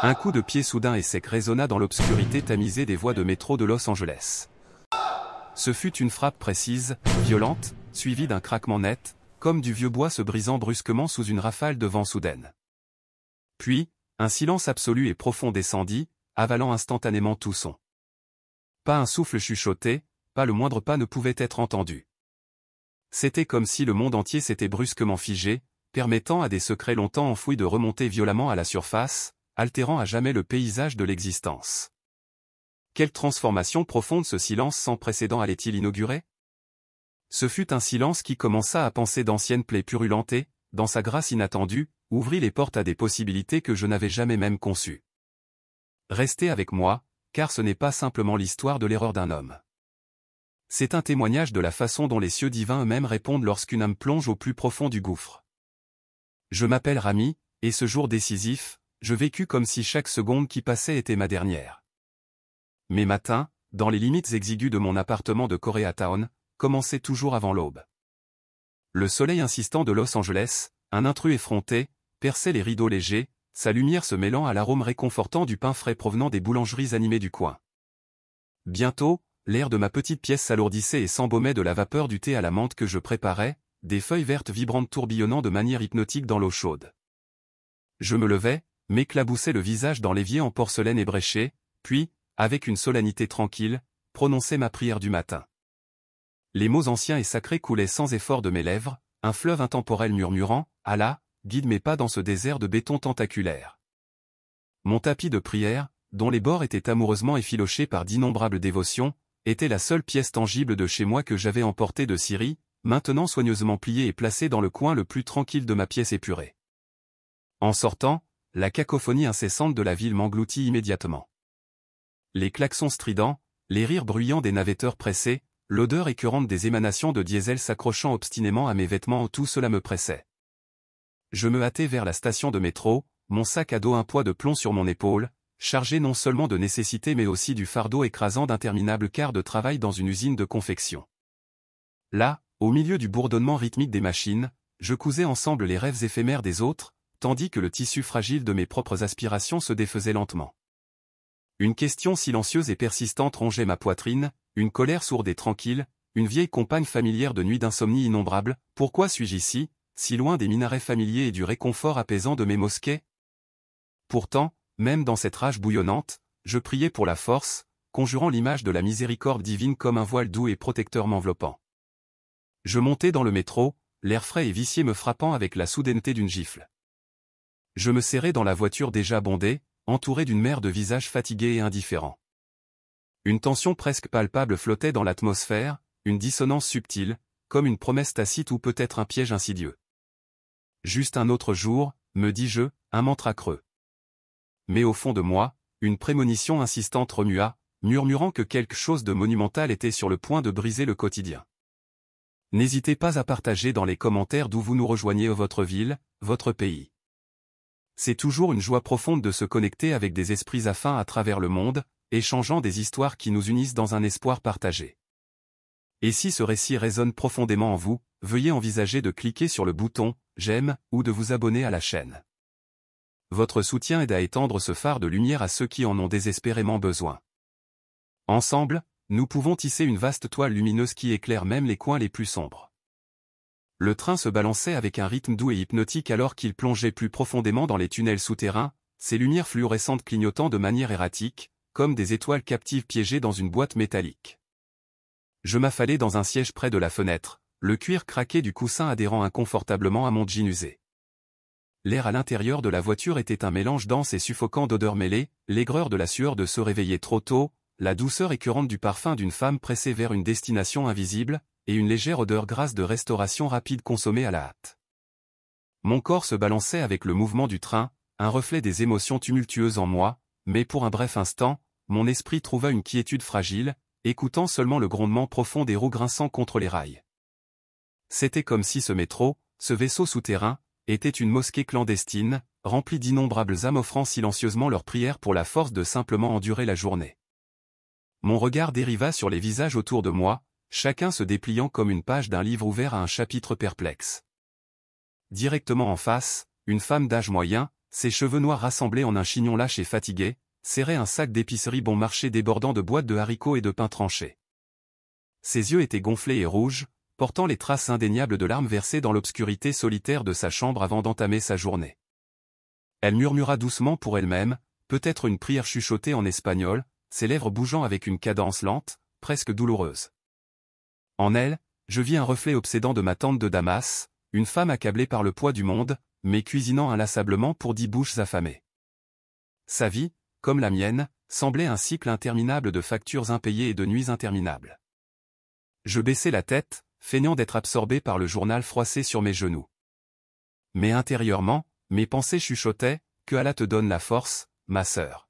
Un coup de pied soudain et sec résonna dans l'obscurité tamisée des voies de métro de Los Angeles. Ce fut une frappe précise, violente, suivie d'un craquement net, comme du vieux bois se brisant brusquement sous une rafale de vent soudaine. Puis, un silence absolu et profond descendit, avalant instantanément tout son. Pas un souffle chuchoté, pas le moindre pas ne pouvait être entendu. C'était comme si le monde entier s'était brusquement figé, permettant à des secrets longtemps enfouis de remonter violemment à la surface, altérant à jamais le paysage de l'existence. Quelle transformation profonde ce silence sans précédent allait-il inaugurer? Ce fut un silence qui commença à panser d'anciennes plaies purulentes et, dans sa grâce inattendue, ouvrit les portes à des possibilités que je n'avais jamais même conçues. Restez avec moi, car ce n'est pas simplement l'histoire de l'erreur d'un homme. C'est un témoignage de la façon dont les cieux divins eux-mêmes répondent lorsqu'une âme plonge au plus profond du gouffre. Je m'appelle Rami, et ce jour décisif, je vécus comme si chaque seconde qui passait était ma dernière. Mes matins, dans les limites exiguës de mon appartement de Koreatown, commençaient toujours avant l'aube. Le soleil insistant de Los Angeles, un intrus effronté, perçait les rideaux légers, sa lumière se mêlant à l'arôme réconfortant du pain frais provenant des boulangeries animées du coin. Bientôt, l'air de ma petite pièce s'alourdissait et s'embaumait de la vapeur du thé à la menthe que je préparais, des feuilles vertes vibrantes tourbillonnant de manière hypnotique dans l'eau chaude. Je me levais, m'éclaboussais le visage dans l'évier en porcelaine ébréchée, puis, avec une solennité tranquille, prononçais ma prière du matin. Les mots anciens et sacrés coulaient sans effort de mes lèvres, un fleuve intemporel murmurant, « Allah, guide mes pas dans ce désert de béton tentaculaire. » Mon tapis de prière, dont les bords étaient amoureusement effilochés par d'innombrables dévotions, était la seule pièce tangible de chez moi que j'avais emportée de Syrie, maintenant soigneusement pliée et placée dans le coin le plus tranquille de ma pièce épurée. En sortant, la cacophonie incessante de la ville m'engloutit immédiatement. Les klaxons stridents, les rires bruyants des navetteurs pressés, l'odeur écœurante des émanations de diesel s'accrochant obstinément à mes vêtements, tout cela me pressait. Je me hâtais vers la station de métro, mon sac à dos un poids de plomb sur mon épaule, chargé non seulement de nécessités mais aussi du fardeau écrasant d'interminables quarts de travail dans une usine de confection. Là, au milieu du bourdonnement rythmique des machines, je cousais ensemble les rêves éphémères des autres, tandis que le tissu fragile de mes propres aspirations se défaisait lentement. Une question silencieuse et persistante rongeait ma poitrine, une colère sourde et tranquille, une vieille compagne familière de nuits d'insomnie innombrables. Pourquoi suis-je ici, si loin des minarets familiers et du réconfort apaisant de mes mosquées? Pourtant, même dans cette rage bouillonnante, je priais pour la force, conjurant l'image de la miséricorde divine comme un voile doux et protecteur m'enveloppant. Je montais dans le métro, l'air frais et vicié me frappant avec la soudaineté d'une gifle. Je me serrais dans la voiture déjà bondée, entouré d'une mer de visages fatigués et indifférents. Une tension presque palpable flottait dans l'atmosphère, une dissonance subtile, comme une promesse tacite ou peut-être un piège insidieux. Juste un autre jour, me dis-je, un mantra creux. Mais au fond de moi, une prémonition insistante remua, murmurant que quelque chose de monumental était sur le point de briser le quotidien. N'hésitez pas à partager dans les commentaires d'où vous nous rejoignez, votre ville, votre pays. C'est toujours une joie profonde de se connecter avec des esprits affins à travers le monde, échangeant des histoires qui nous unissent dans un espoir partagé. Et si ce récit résonne profondément en vous, veuillez envisager de cliquer sur le bouton « J'aime » ou de vous abonner à la chaîne. Votre soutien aide à étendre ce phare de lumière à ceux qui en ont désespérément besoin. Ensemble, nous pouvons tisser une vaste toile lumineuse qui éclaire même les coins les plus sombres. Le train se balançait avec un rythme doux et hypnotique alors qu'il plongeait plus profondément dans les tunnels souterrains, ses lumières fluorescentes clignotant de manière erratique, comme des étoiles captives piégées dans une boîte métallique. Je m'affalai dans un siège près de la fenêtre, le cuir craqué du coussin adhérant inconfortablement à mon jean usé. L'air à l'intérieur de la voiture était un mélange dense et suffocant d'odeurs mêlées, l'aigreur de la sueur de se réveiller trop tôt, la douceur écœurante du parfum d'une femme pressée vers une destination invisible, et une légère odeur grasse de restauration rapide consommée à la hâte. Mon corps se balançait avec le mouvement du train, un reflet des émotions tumultueuses en moi, mais pour un bref instant, mon esprit trouva une quiétude fragile, écoutant seulement le grondement profond des roues grinçant contre les rails. C'était comme si ce métro, ce vaisseau souterrain, était une mosquée clandestine, remplie d'innombrables âmes offrant silencieusement leur prière pour la force de simplement endurer la journée. Mon regard dériva sur les visages autour de moi, chacun se dépliant comme une page d'un livre ouvert à un chapitre perplexe. Directement en face, une femme d'âge moyen, ses cheveux noirs rassemblés en un chignon lâche et fatigué, serrait un sac d'épicerie bon marché débordant de boîtes de haricots et de pain tranché. Ses yeux étaient gonflés et rouges, portant les traces indéniables de larmes versées dans l'obscurité solitaire de sa chambre avant d'entamer sa journée. Elle murmura doucement pour elle-même, peut-être une prière chuchotée en espagnol, ses lèvres bougeant avec une cadence lente, presque douloureuse. En elle, je vis un reflet obsédant de ma tante de Damas, une femme accablée par le poids du monde, mais cuisinant inlassablement pour 10 bouches affamées. Sa vie, comme la mienne, semblait un cycle interminable de factures impayées et de nuits interminables. Je baissai la tête, feignant d'être absorbé par le journal froissé sur mes genoux. Mais intérieurement, mes pensées chuchotaient, que Allah te donne la force, ma sœur.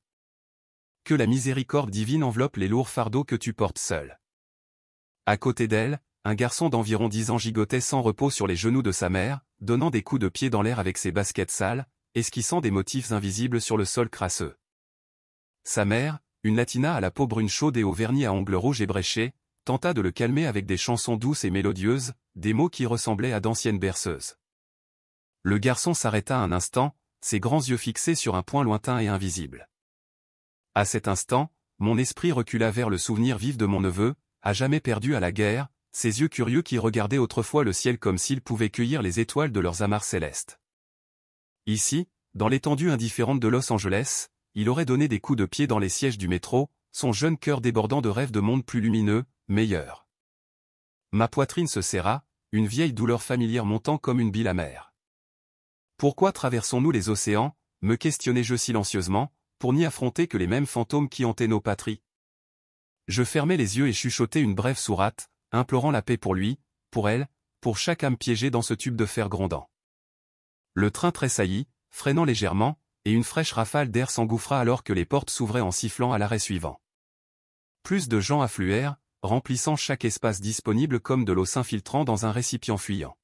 Que la miséricorde divine enveloppe les lourds fardeaux que tu portes seule. À côté d'elle, un garçon d'environ 10 ans gigotait sans repos sur les genoux de sa mère, donnant des coups de pied dans l'air avec ses baskets sales, esquissant des motifs invisibles sur le sol crasseux. Sa mère, une latina à la peau brune chaude et au vernis à ongles rouges ébréchés, tenta de le calmer avec des chansons douces et mélodieuses, des mots qui ressemblaient à d'anciennes berceuses. Le garçon s'arrêta un instant, ses grands yeux fixés sur un point lointain et invisible. À cet instant, mon esprit recula vers le souvenir vif de mon neveu, à jamais perdu à la guerre, ses yeux curieux qui regardaient autrefois le ciel comme s'ils pouvaient cueillir les étoiles de leurs amarres célestes. Ici, dans l'étendue indifférente de Los Angeles, il aurait donné des coups de pied dans les sièges du métro, son jeune cœur débordant de rêves de monde plus lumineux, meilleur. Ma poitrine se serra, une vieille douleur familière montant comme une bile amère. Pourquoi traversons-nous les océans, me questionnai-je silencieusement, pour n'y affronter que les mêmes fantômes qui hantaient nos patries? Je fermai les yeux et chuchotai une brève sourate, implorant la paix pour lui, pour elle, pour chaque âme piégée dans ce tube de fer grondant. Le train tressaillit, freinant légèrement, et une fraîche rafale d'air s'engouffra alors que les portes s'ouvraient en sifflant à l'arrêt suivant. Plus de gens affluèrent, remplissant chaque espace disponible comme de l'eau s'infiltrant dans un récipient fuyant.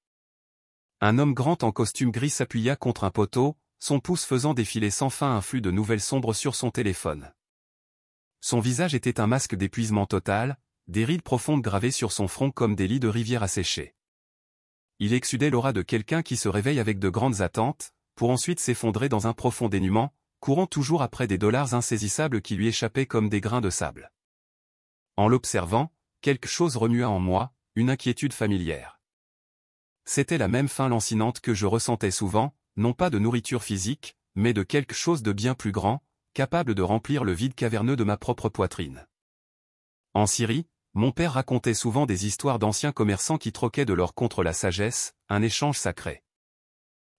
Un homme grand en costume gris s'appuya contre un poteau, son pouce faisant défiler sans fin un flux de nouvelles sombres sur son téléphone. Son visage était un masque d'épuisement total, des rides profondes gravées sur son front comme des lits de rivière asséchés. Il exsudait l'aura de quelqu'un qui se réveille avec de grandes attentes, pour ensuite s'effondrer dans un profond dénuement, courant toujours après des dollars insaisissables qui lui échappaient comme des grains de sable. En l'observant, quelque chose remua en moi, une inquiétude familière. C'était la même faim lancinante que je ressentais souvent, non pas de nourriture physique, mais de quelque chose de bien plus grand, capable de remplir le vide caverneux de ma propre poitrine. En Syrie, mon père racontait souvent des histoires d'anciens commerçants qui troquaient de l'or contre la sagesse, un échange sacré.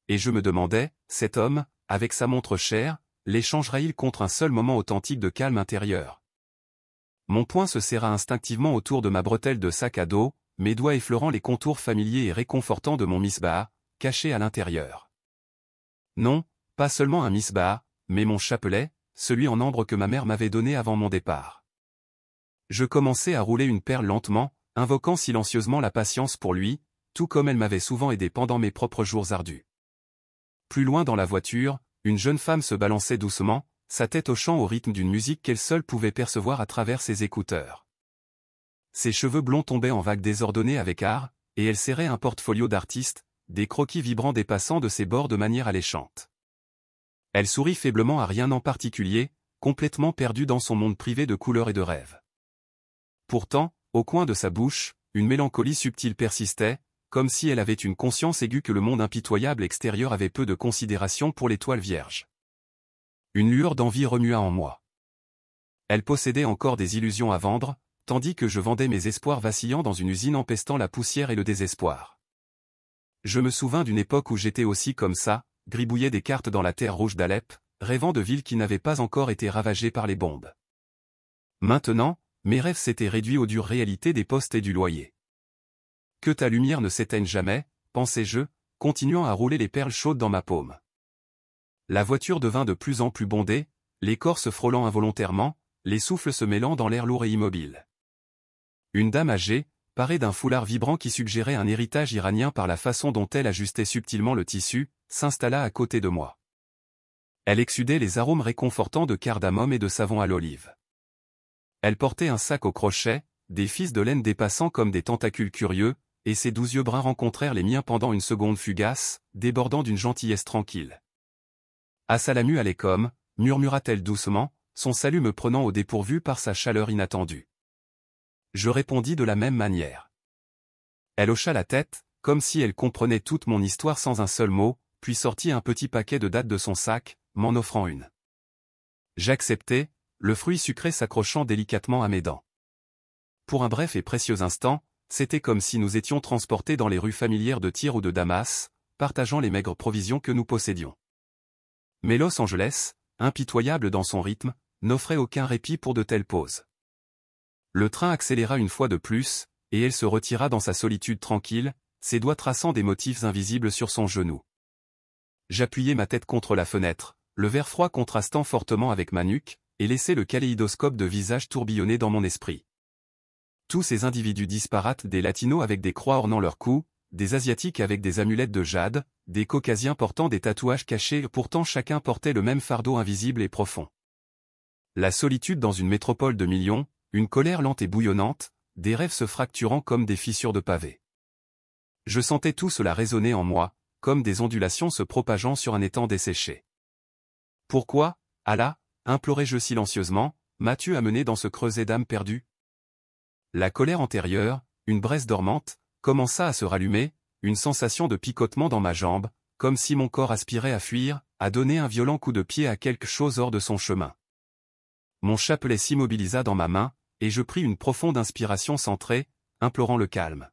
Et je me demandais, cet homme, avec sa montre chère, l'échangera-t-il contre un seul moment authentique de calme intérieur? Mon poing se serra instinctivement autour de ma bretelle de sac à dos, mes doigts effleurant les contours familiers et réconfortants de mon misbah, caché à l'intérieur. Non, pas seulement un misbah, mais mon chapelet, celui en ambre que ma mère m'avait donné avant mon départ. Je commençai à rouler une perle lentement, invoquant silencieusement la patience pour lui, tout comme elle m'avait souvent aidé pendant mes propres jours ardus. Plus loin dans la voiture, une jeune femme se balançait doucement, sa tête hochant au rythme d'une musique qu'elle seule pouvait percevoir à travers ses écouteurs. Ses cheveux blonds tombaient en vagues désordonnées avec art, et elle serrait un portfolio d'artiste, des croquis vibrants dépassant de ses bords de manière alléchante. Elle sourit faiblement à rien en particulier, complètement perdue dans son monde privé de couleurs et de rêves. Pourtant, au coin de sa bouche, une mélancolie subtile persistait, comme si elle avait une conscience aiguë que le monde impitoyable extérieur avait peu de considération pour l'étoile vierge. Une lueur d'envie remua en moi. Elle possédait encore des illusions à vendre, tandis que je vendais mes espoirs vacillant dans une usine empestant la poussière et le désespoir. Je me souvins d'une époque où j'étais aussi comme ça, gribouillais des cartes dans la terre rouge d'Alep, rêvant de villes qui n'avaient pas encore été ravagées par les bombes. Maintenant, mes rêves s'étaient réduits aux dures réalités des postes et du loyer. Que ta lumière ne s'éteigne jamais, pensais-je, continuant à rouler les perles chaudes dans ma paume. La voiture devint de plus en plus bondée, les corps se frôlant involontairement, les souffles se mêlant dans l'air lourd et immobile. Une dame âgée, parée d'un foulard vibrant qui suggérait un héritage iranien par la façon dont elle ajustait subtilement le tissu, s'installa à côté de moi. Elle exsudait les arômes réconfortants de cardamome et de savon à l'olive. Elle portait un sac au crochet, des fils de laine dépassant comme des tentacules curieux, et ses 12 yeux bruns rencontrèrent les miens pendant une seconde fugace, débordant d'une gentillesse tranquille. Assalamu alaikum, murmura-t-elle doucement, son salut me prenant au dépourvu par sa chaleur inattendue. Je répondis de la même manière. Elle hocha la tête, comme si elle comprenait toute mon histoire sans un seul mot, puis sortit un petit paquet de dattes de son sac, m'en offrant une. J'acceptai, le fruit sucré s'accrochant délicatement à mes dents. Pour un bref et précieux instant, c'était comme si nous étions transportés dans les rues familières de Tyr ou de Damas, partageant les maigres provisions que nous possédions. Mais Los Angeles, impitoyable dans son rythme, n'offrait aucun répit pour de telles pauses. Le train accéléra une fois de plus, et elle se retira dans sa solitude tranquille, ses doigts traçant des motifs invisibles sur son genou. J'appuyai ma tête contre la fenêtre, le verre froid contrastant fortement avec ma nuque, et laissai le kaléidoscope de visages tourbillonner dans mon esprit. Tous ces individus disparates, des latinos avec des croix ornant leur cou, des asiatiques avec des amulettes de jade, des caucasiens portant des tatouages cachés, pourtant chacun portait le même fardeau invisible et profond. La solitude dans une métropole de millions, une colère lente et bouillonnante, des rêves se fracturant comme des fissures de pavés. Je sentais tout cela résonner en moi, comme des ondulations se propageant sur un étang desséché. Pourquoi, Allah, implorai-je silencieusement, m'as-tu amené dans ce creuset d'âme perdue? La colère antérieure, une braise dormante, commença à se rallumer, une sensation de picotement dans ma jambe, comme si mon corps aspirait à fuir, à donner un violent coup de pied à quelque chose hors de son chemin. Mon chapelet s'immobilisa dans ma main, et je pris une profonde inspiration centrée, implorant le calme.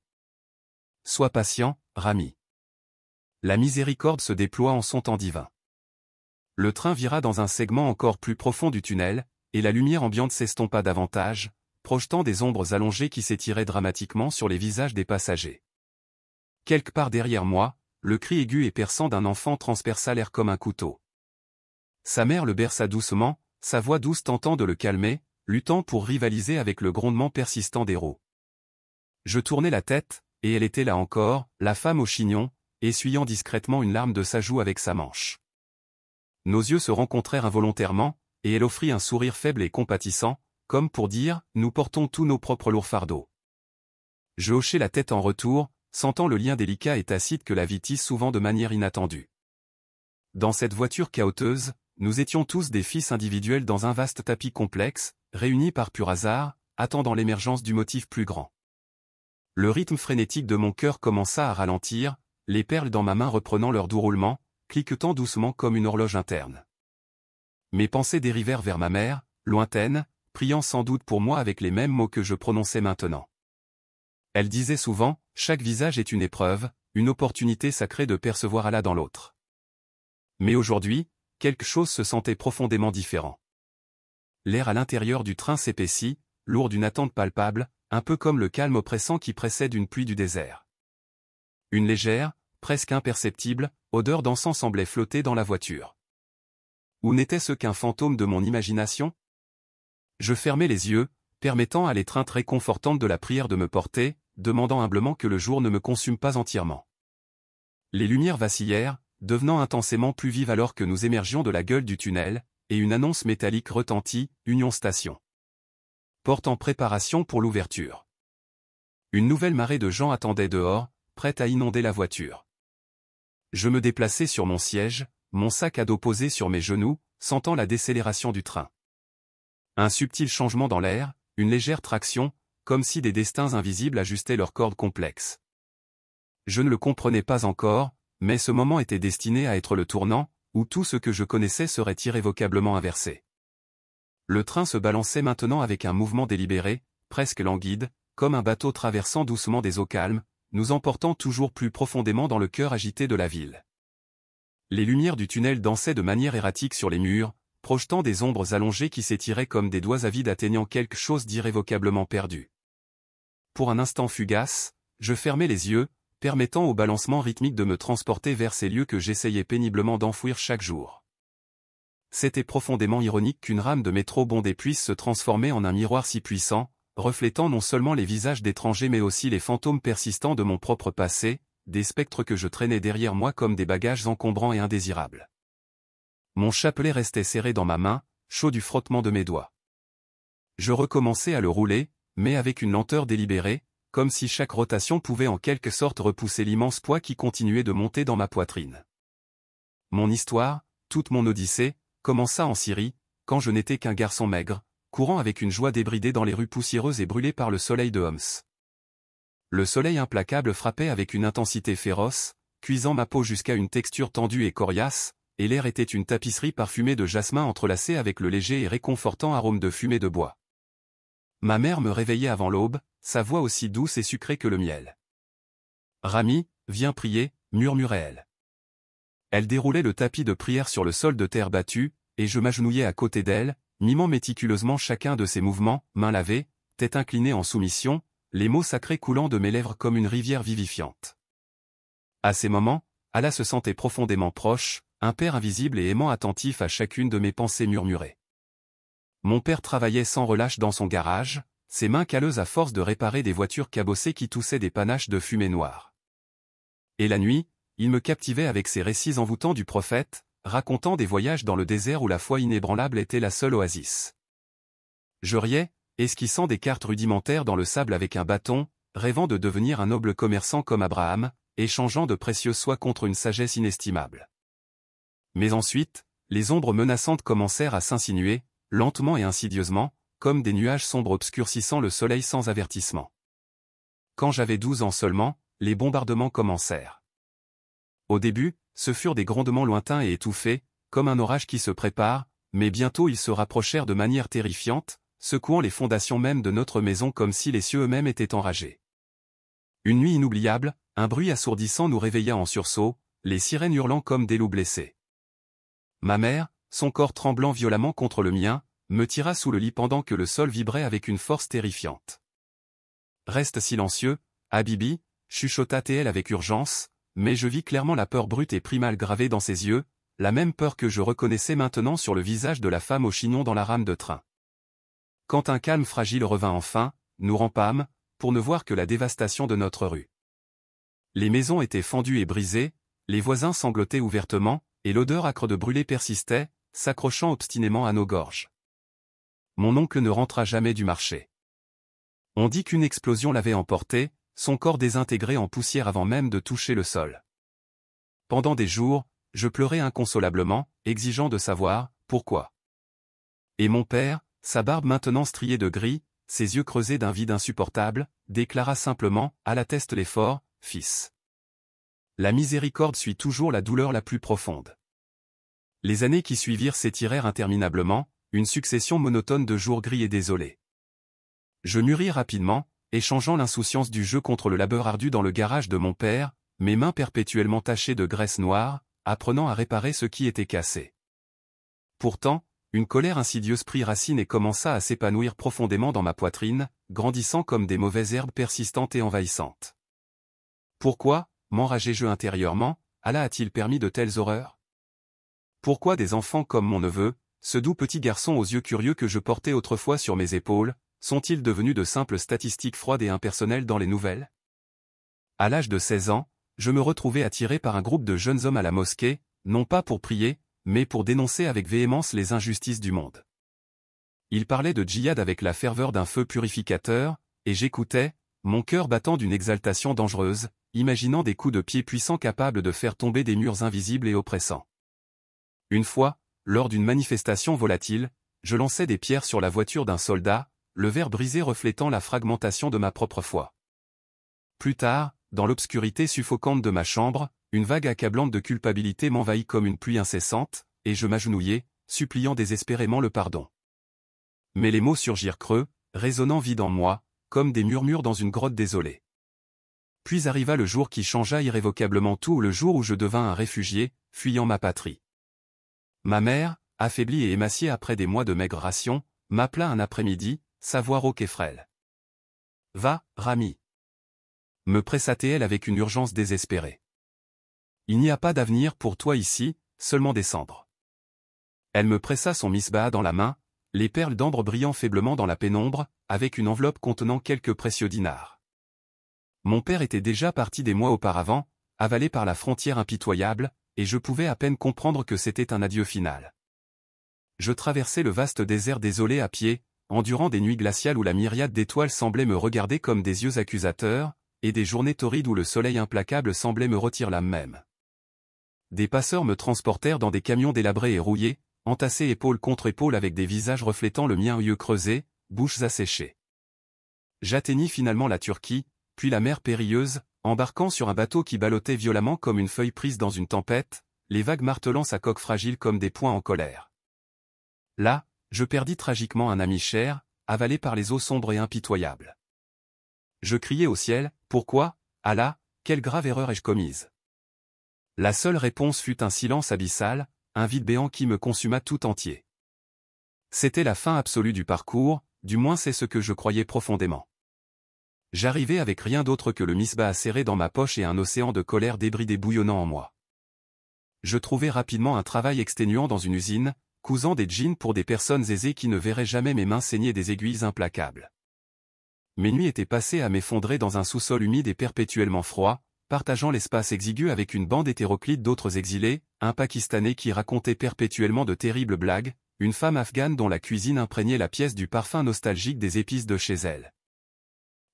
Sois patient, Rami. La miséricorde se déploie en son temps divin. Le train vira dans un segment encore plus profond du tunnel, et la lumière ambiante s'estompa davantage, projetant des ombres allongées qui s'étiraient dramatiquement sur les visages des passagers. Quelque part derrière moi, le cri aigu et perçant d'un enfant transperça l'air comme un couteau. Sa mère le berça doucement, sa voix douce tentant de le calmer, luttant pour rivaliser avec le grondement persistant des roues. Je tournai la tête, et elle était là encore, la femme au chignon, essuyant discrètement une larme de sa joue avec sa manche. Nos yeux se rencontrèrent involontairement, et elle offrit un sourire faible et compatissant, comme pour dire « Nous portons tous nos propres lourds fardeaux ». Je hochai la tête en retour, sentant le lien délicat et tacite que la vie tisse souvent de manière inattendue. Dans cette voiture chaoteuse, nous étions tous des fils individuels dans un vaste tapis complexe, réunis par pur hasard, attendant l'émergence du motif plus grand. Le rythme frénétique de mon cœur commença à ralentir, les perles dans ma main reprenant leur doux roulement, cliquetant doucement comme une horloge interne. Mes pensées dérivèrent vers ma mère, lointaine, priant sans doute pour moi avec les mêmes mots que je prononçais maintenant. Elle disait souvent, chaque visage est une épreuve, une opportunité sacrée de percevoir Allah dans l'autre. Mais aujourd'hui, quelque chose se sentait profondément différent. L'air à l'intérieur du train s'épaissit, lourd d'une attente palpable, un peu comme le calme oppressant qui précède une pluie du désert. Une légère, presque imperceptible, odeur d'encens semblait flotter dans la voiture. Ou n'était-ce qu'un fantôme de mon imagination? Je fermai les yeux, permettant à l'étreinte réconfortante de la prière de me porter, demandant humblement que le jour ne me consume pas entièrement. Les lumières vacillèrent, devenant intensément plus vives alors que nous émergions de la gueule du tunnel, et une annonce métallique retentit, Union Station. Porte en préparation pour l'ouverture. Une nouvelle marée de gens attendait dehors, prête à inonder la voiture. Je me déplaçai sur mon siège, mon sac à dos posé sur mes genoux, sentant la décélération du train. Un subtil changement dans l'air, une légère traction, comme si des destins invisibles ajustaient leurs cordes complexes. Je ne le comprenais pas encore, mais ce moment était destiné à être le tournant, où tout ce que je connaissais serait irrévocablement inversé. Le train se balançait maintenant avec un mouvement délibéré, presque languide, comme un bateau traversant doucement des eaux calmes, nous emportant toujours plus profondément dans le cœur agité de la ville. Les lumières du tunnel dansaient de manière erratique sur les murs, projetant des ombres allongées qui s'étiraient comme des doigts avides atteignant quelque chose d'irrévocablement perdu. Pour un instant fugace, je fermai les yeux, permettant au balancement rythmique de me transporter vers ces lieux que j'essayais péniblement d'enfouir chaque jour. C'était profondément ironique qu'une rame de métro bondée puisse se transformer en un miroir si puissant, reflétant non seulement les visages d'étrangers mais aussi les fantômes persistants de mon propre passé, des spectres que je traînais derrière moi comme des bagages encombrants et indésirables. Mon chapelet restait serré dans ma main, chaud du frottement de mes doigts. Je recommençai à le rouler, mais avec une lenteur délibérée, comme si chaque rotation pouvait en quelque sorte repousser l'immense poids qui continuait de monter dans ma poitrine. Mon histoire, toute mon odyssée, commença en Syrie, quand je n'étais qu'un garçon maigre, courant avec une joie débridée dans les rues poussiéreuses et brûlées par le soleil de Homs. Le soleil implacable frappait avec une intensité féroce, cuisant ma peau jusqu'à une texture tendue et coriace, et l'air était une tapisserie parfumée de jasmin entrelacée avec le léger et réconfortant arôme de fumée de bois. Ma mère me réveillait avant l'aube, sa voix aussi douce et sucrée que le miel. « Rami, viens prier », murmurait-elle. Elle déroulait le tapis de prière sur le sol de terre battue, et je m'agenouillais à côté d'elle, mimant méticuleusement chacun de ses mouvements, mains lavées, tête inclinée en soumission, les mots sacrés coulant de mes lèvres comme une rivière vivifiante. À ces moments, Allah se sentait profondément proche, un père invisible et aimant attentif à chacune de mes pensées murmurées. Mon père travaillait sans relâche dans son garage, ses mains calleuses à force de réparer des voitures cabossées qui toussaient des panaches de fumée noire. Et la nuit, il me captivait avec ses récits envoûtants du prophète, racontant des voyages dans le désert où la foi inébranlable était la seule oasis. Je riais, esquissant des cartes rudimentaires dans le sable avec un bâton, rêvant de devenir un noble commerçant comme Abraham, échangeant de précieuses soies contre une sagesse inestimable. Mais ensuite, les ombres menaçantes commencèrent à s'insinuer, lentement et insidieusement, comme des nuages sombres obscurcissant le soleil sans avertissement. Quand j'avais 12 ans seulement, les bombardements commencèrent. Au début, ce furent des grondements lointains et étouffés, comme un orage qui se prépare, mais bientôt ils se rapprochèrent de manière terrifiante, secouant les fondations même de notre maison comme si les cieux eux-mêmes étaient enragés. Une nuit inoubliable, un bruit assourdissant nous réveilla en sursaut, les sirènes hurlant comme des loups blessés. Ma mère, son corps tremblant violemment contre le mien, me tira sous le lit pendant que le sol vibrait avec une force terrifiante. « Reste silencieux, Habibi », chuchota-t-elle avec urgence, mais je vis clairement la peur brute et primale gravée dans ses yeux, la même peur que je reconnaissais maintenant sur le visage de la femme au chignon dans la rame de train. Quand un calme fragile revint enfin, nous rampâmes, pour ne voir que la dévastation de notre rue. Les maisons étaient fendues et brisées, les voisins sanglotaient ouvertement, et l'odeur âcre de brûlé persistait, s'accrochant obstinément à nos gorges. Mon oncle ne rentra jamais du marché. On dit qu'une explosion l'avait emporté, son corps désintégré en poussière avant même de toucher le sol. Pendant des jours, je pleurais inconsolablement, exigeant de savoir pourquoi. Et mon père, sa barbe maintenant striée de gris, ses yeux creusés d'un vide insupportable, déclara simplement, à l'atteste l'effort, « Fils. La miséricorde suit toujours la douleur la plus profonde. » Les années qui suivirent s'étirèrent interminablement, une succession monotone de jours gris et désolés. Je mûris rapidement, échangeant l'insouciance du jeu contre le labeur ardu dans le garage de mon père, mes mains perpétuellement tachées de graisse noire, apprenant à réparer ce qui était cassé. Pourtant, une colère insidieuse prit racine et commença à s'épanouir profondément dans ma poitrine, grandissant comme des mauvaises herbes persistantes et envahissantes. Pourquoi, m'enrageais-je intérieurement, Allah a-t-il permis de telles horreurs? Pourquoi des enfants comme mon neveu, ce doux petit garçon aux yeux curieux que je portais autrefois sur mes épaules, sont-ils devenus de simples statistiques froides et impersonnelles dans les nouvelles? À l'âge de 16 ans, je me retrouvais attiré par un groupe de jeunes hommes à la mosquée, non pas pour prier, mais pour dénoncer avec véhémence les injustices du monde. Ils parlaient de djihad avec la ferveur d'un feu purificateur, et j'écoutais, mon cœur battant d'une exaltation dangereuse, imaginant des coups de pied puissants capables de faire tomber des murs invisibles et oppressants. Une fois, lors d'une manifestation volatile, je lançai des pierres sur la voiture d'un soldat, le verre brisé reflétant la fragmentation de ma propre foi. Plus tard, dans l'obscurité suffocante de ma chambre, une vague accablante de culpabilité m'envahit comme une pluie incessante, et je m'agenouillai, suppliant désespérément le pardon. Mais les mots surgirent creux, résonnant vides en moi, comme des murmures dans une grotte désolée. Puis arriva le jour qui changea irrévocablement tout, le jour où je devins un réfugié, fuyant ma patrie. Ma mère, affaiblie et émaciée après des mois de maigres rations, m'appela un après-midi, sa voix rauque et frêle. « Va, Rami. » me pressa-t-elle avec une urgence désespérée. « Il n'y a pas d'avenir pour toi ici, seulement des cendres. » Elle me pressa son misbah dans la main, les perles d'ambre brillant faiblement dans la pénombre, avec une enveloppe contenant quelques précieux dinars. Mon père était déjà parti des mois auparavant, avalé par la frontière impitoyable, et je pouvais à peine comprendre que c'était un adieu final. Je traversais le vaste désert désolé à pied, endurant des nuits glaciales où la myriade d'étoiles semblait me regarder comme des yeux accusateurs, et des journées torrides où le soleil implacable semblait me retirer l'âme même. des passeurs me transportèrent dans des camions délabrés et rouillés, entassés épaule contre épaule avec des visages reflétant le mien, yeux creusés, bouches asséchées. J'atteignis finalement la Turquie, puis la mer périlleuse, embarquant sur un bateau qui ballottait violemment comme une feuille prise dans une tempête, les vagues martelant sa coque fragile comme des poings en colère. Là, je perdis tragiquement un ami cher, avalé par les eaux sombres et impitoyables. Je criai au ciel, « Pourquoi, Allah, quelle grave erreur ai-je commise ?» La seule réponse fut un silence abyssal, un vide béant qui me consuma tout entier. C'était la fin absolue du parcours, du moins c'est ce que je croyais profondément. J'arrivais avec rien d'autre que le misbah serré dans ma poche et un océan de colère débridé bouillonnant en moi. Je trouvai rapidement un travail exténuant dans une usine, cousant des jeans pour des personnes aisées qui ne verraient jamais mes mains saigner des aiguilles implacables. Mes nuits étaient passées à m'effondrer dans un sous-sol humide et perpétuellement froid, partageant l'espace exigu avec une bande hétéroclite d'autres exilés, un Pakistanais qui racontait perpétuellement de terribles blagues, une femme afghane dont la cuisine imprégnait la pièce du parfum nostalgique des épices de chez elle.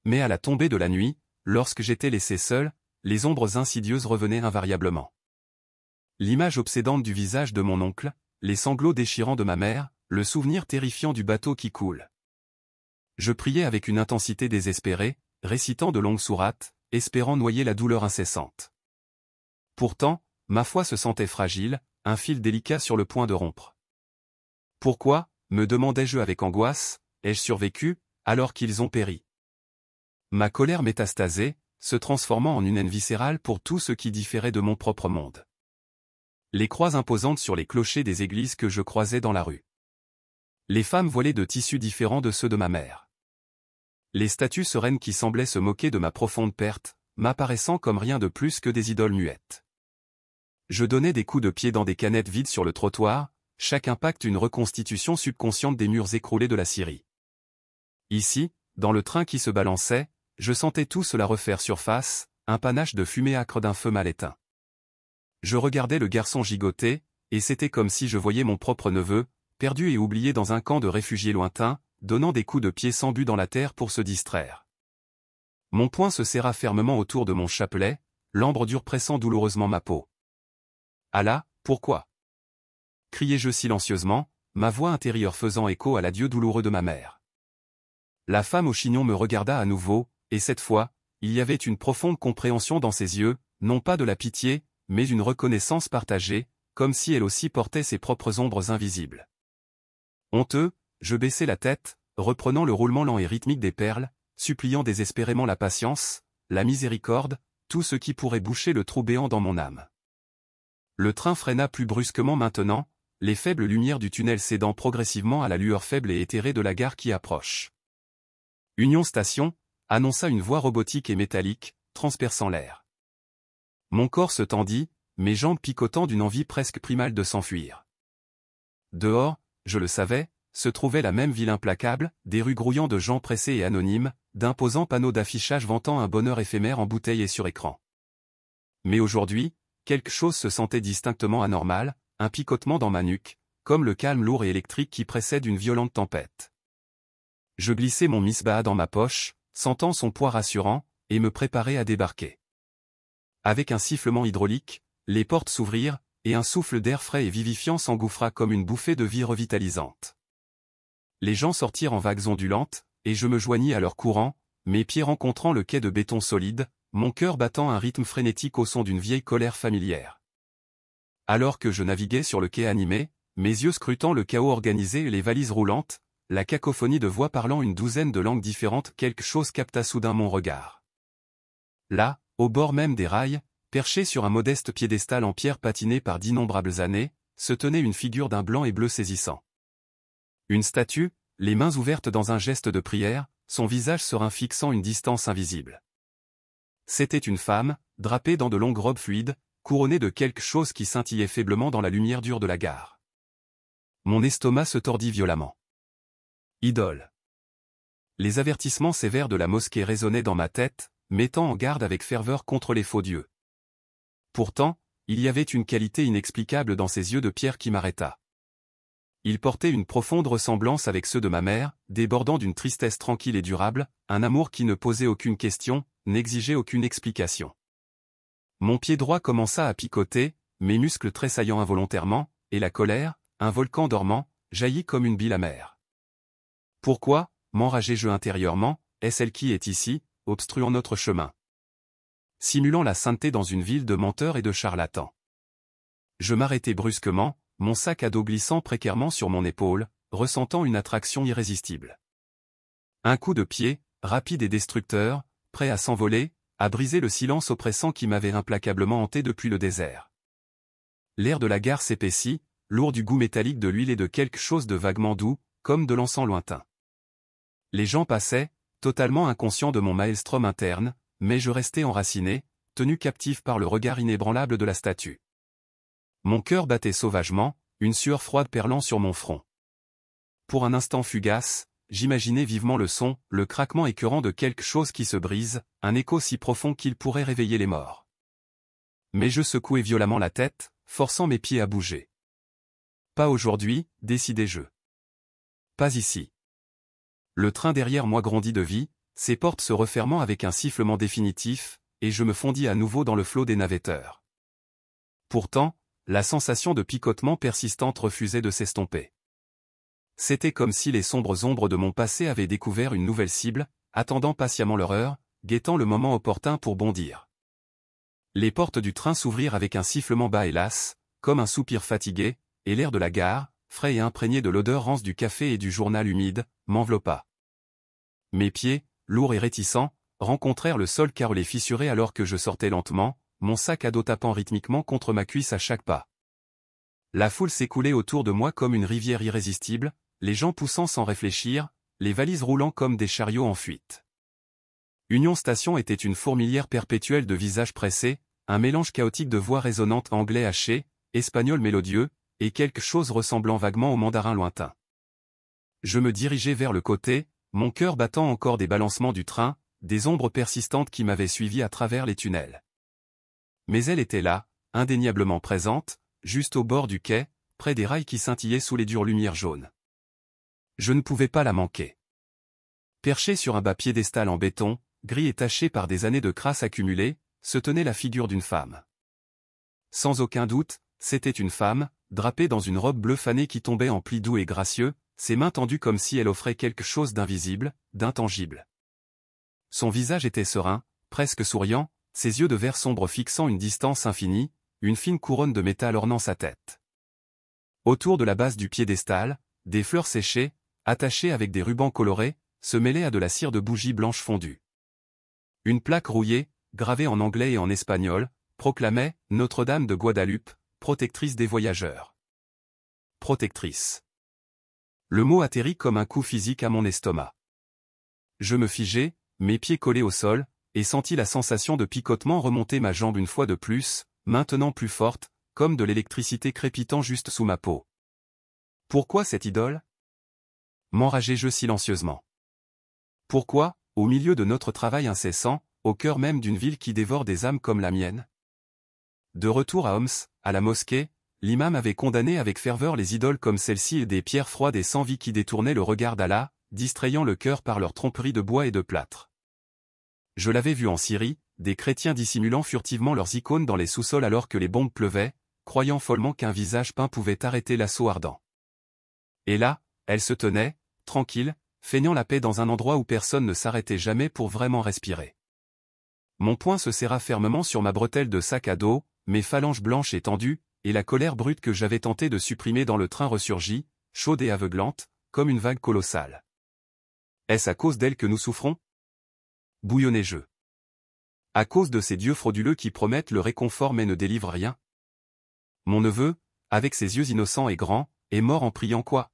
Mais à la tombée de la nuit, lorsque j'étais laissé seul, les ombres insidieuses revenaient invariablement. L'image obsédante du visage de mon oncle, les sanglots déchirants de ma mère, le souvenir terrifiant du bateau qui coule. Je priais avec une intensité désespérée, récitant de longues sourates, espérant noyer la douleur incessante. Pourtant, ma foi se sentait fragile, un fil délicat sur le point de rompre. Pourquoi, me demandais-je avec angoisse, ai-je survécu, alors qu'ils ont péri? Ma colère métastasait, se transformant en une haine viscérale pour tout ce qui différait de mon propre monde. Les croix imposantes sur les clochers des églises que je croisais dans la rue. Les femmes voilées de tissus différents de ceux de ma mère. Les statues sereines qui semblaient se moquer de ma profonde perte, m'apparaissant comme rien de plus que des idoles muettes. Je donnais des coups de pied dans des canettes vides sur le trottoir, chaque impact une reconstitution subconsciente des murs écroulés de la Syrie. Ici, dans le train qui se balançait, je sentais tout cela refaire surface, un panache de fumée âcre d'un feu mal éteint. Je regardais le garçon gigoter, et c'était comme si je voyais mon propre neveu, perdu et oublié dans un camp de réfugiés lointains, donnant des coups de pied sans but dans la terre pour se distraire. Mon poing se serra fermement autour de mon chapelet, l'ambre dur pressant douloureusement ma peau. Allah, pourquoi? Criai-je silencieusement, ma voix intérieure faisant écho à l'adieu douloureux de ma mère. La femme au chignon me regarda à nouveau, et cette fois, il y avait une profonde compréhension dans ses yeux, non pas de la pitié, mais une reconnaissance partagée, comme si elle aussi portait ses propres ombres invisibles. Honteux, je baissai la tête, reprenant le roulement lent et rythmique des perles, suppliant désespérément la patience, la miséricorde, tout ce qui pourrait boucher le trou béant dans mon âme. Le train freina plus brusquement maintenant, les faibles lumières du tunnel cédant progressivement à la lueur faible et éthérée de la gare qui approche. Union Station, annonça une voix robotique et métallique, transperçant l'air. Mon corps se tendit, mes jambes picotant d'une envie presque primale de s'enfuir. Dehors, je le savais, se trouvait la même ville implacable, des rues grouillant de gens pressés et anonymes, d'imposants panneaux d'affichage vantant un bonheur éphémère en bouteille et sur écran. Mais aujourd'hui, quelque chose se sentait distinctement anormal, un picotement dans ma nuque, comme le calme lourd et électrique qui précède une violente tempête. Je glissai mon misbah dans ma poche, sentant son poids rassurant, et me préparai à débarquer. Avec un sifflement hydraulique, les portes s'ouvrirent, et un souffle d'air frais et vivifiant s'engouffra comme une bouffée de vie revitalisante. Les gens sortirent en vagues ondulantes, et je me joignis à leur courant, mes pieds rencontrant le quai de béton solide, mon cœur battant un rythme frénétique au son d'une vieille colère familière. Alors que je naviguais sur le quai animé, mes yeux scrutant le chaos organisé et les valises roulantes, la cacophonie de voix parlant une douzaine de langues différentes, quelque chose capta soudain mon regard. Là, au bord même des rails, perché sur un modeste piédestal en pierre patinée par d'innombrables années, se tenait une figure d'un blanc et bleu saisissant. Une statue, les mains ouvertes dans un geste de prière, son visage serein fixant une distance invisible. C'était une femme, drapée dans de longues robes fluides, couronnée de quelque chose qui scintillait faiblement dans la lumière dure de la gare. Mon estomac se tordit violemment. Idole. Les avertissements sévères de la mosquée résonnaient dans ma tête, mettant en garde avec ferveur contre les faux dieux. Pourtant, il y avait une qualité inexplicable dans ses yeux de pierre qui m'arrêta. Ils portaient une profonde ressemblance avec ceux de ma mère, débordant d'une tristesse tranquille et durable, un amour qui ne posait aucune question, n'exigeait aucune explication. Mon pied droit commença à picoter, mes muscles tressaillant involontairement, et la colère, un volcan dormant, jaillit comme une bile amère. Pourquoi, m'enrageai-je intérieurement, est-ce elle qui est ici, obstruant notre chemin? Simulant la sainteté dans une ville de menteurs et de charlatans. Je m'arrêtai brusquement, mon sac à dos glissant précairement sur mon épaule, ressentant une attraction irrésistible. Un coup de pied, rapide et destructeur, prêt à s'envoler, a brisé le silence oppressant qui m'avait implacablement hanté depuis le désert. L'air de la gare s'épaissit, lourd du goût métallique de l'huile et de quelque chose de vaguement doux, comme de l'encens lointain. Les gens passaient, totalement inconscients de mon maelstrom interne, mais je restais enraciné, tenu captif par le regard inébranlable de la statue. Mon cœur battait sauvagement, une sueur froide perlant sur mon front. Pour un instant fugace, j'imaginais vivement le son, le craquement écœurant de quelque chose qui se brise, un écho si profond qu'il pourrait réveiller les morts. Mais je secouai violemment la tête, forçant mes pieds à bouger. Pas aujourd'hui, décidai-je. Pas ici. Le train derrière moi grandit de vie, ses portes se refermant avec un sifflement définitif, et je me fondis à nouveau dans le flot des navetteurs. Pourtant, la sensation de picotement persistante refusait de s'estomper. C'était comme si les sombres ombres de mon passé avaient découvert une nouvelle cible, attendant patiemment leur heure, guettant le moment opportun pour bondir. Les portes du train s'ouvrirent avec un sifflement bas et las, comme un soupir fatigué, et l'air de la gare, frais et imprégné de l'odeur rance du café et du journal humide, m'enveloppa. Mes pieds, lourds et réticents, rencontrèrent le sol carrelé fissuré alors que je sortais lentement, mon sac à dos tapant rythmiquement contre ma cuisse à chaque pas. La foule s'écoulait autour de moi comme une rivière irrésistible, les gens poussant sans réfléchir, les valises roulant comme des chariots en fuite. Union Station était une fourmilière perpétuelle de visages pressés, un mélange chaotique de voix résonnantes anglais haché, espagnol mélodieux, et quelque chose ressemblant vaguement au mandarin lointain. Je me dirigeais vers le côté, mon cœur battant encore des balancements du train, des ombres persistantes qui m'avaient suivi à travers les tunnels. Mais elle était là, indéniablement présente, juste au bord du quai, près des rails qui scintillaient sous les dures lumières jaunes. Je ne pouvais pas la manquer. Perché sur un bas piédestal en béton, gris et taché par des années de crasse accumulées, se tenait la figure d'une femme. Sans aucun doute, c'était une femme, drapée dans une robe bleu fané qui tombait en plis doux et gracieux, ses mains tendues comme si elle offrait quelque chose d'invisible, d'intangible. Son visage était serein, presque souriant, ses yeux de verre sombre fixant une distance infinie, une fine couronne de métal ornant sa tête. Autour de la base du piédestal, des fleurs séchées, attachées avec des rubans colorés, se mêlaient à de la cire de bougies blanches fondues. Une plaque rouillée, gravée en anglais et en espagnol, proclamait « Notre-Dame de Guadalupe, protectrice des voyageurs ». Protectrice. Le mot atterrit comme un coup physique à mon estomac. Je me figeai, mes pieds collés au sol, et sentis la sensation de picotement remonter ma jambe une fois de plus, maintenant plus forte, comme de l'électricité crépitant juste sous ma peau. Pourquoi cette idole? M'enrageai-je silencieusement. Pourquoi, au milieu de notre travail incessant, au cœur même d'une ville qui dévore des âmes comme la mienne? De retour à Homs, à la mosquée, l'imam avait condamné avec ferveur les idoles comme celle-ci et des pierres froides et sans vie qui détournaient le regard d'Allah, distrayant le cœur par leur tromperie de bois et de plâtre. Je l'avais vu en Syrie, des chrétiens dissimulant furtivement leurs icônes dans les sous-sols alors que les bombes pleuvaient, croyant follement qu'un visage peint pouvait arrêter l'assaut ardent. Et là, elle se tenait, tranquille, feignant la paix dans un endroit où personne ne s'arrêtait jamais pour vraiment respirer. Mon poing se serra fermement sur ma bretelle de sac à dos, mes phalanges blanches et tendues, et la colère brute que j'avais tenté de supprimer dans le train ressurgit, chaude et aveuglante, comme une vague colossale. Est-ce à cause d'elle que nous souffrons? Bouillonnais-je. À cause de ces dieux frauduleux qui promettent le réconfort mais ne délivrent rien? Mon neveu, avec ses yeux innocents et grands, est mort en priant quoi?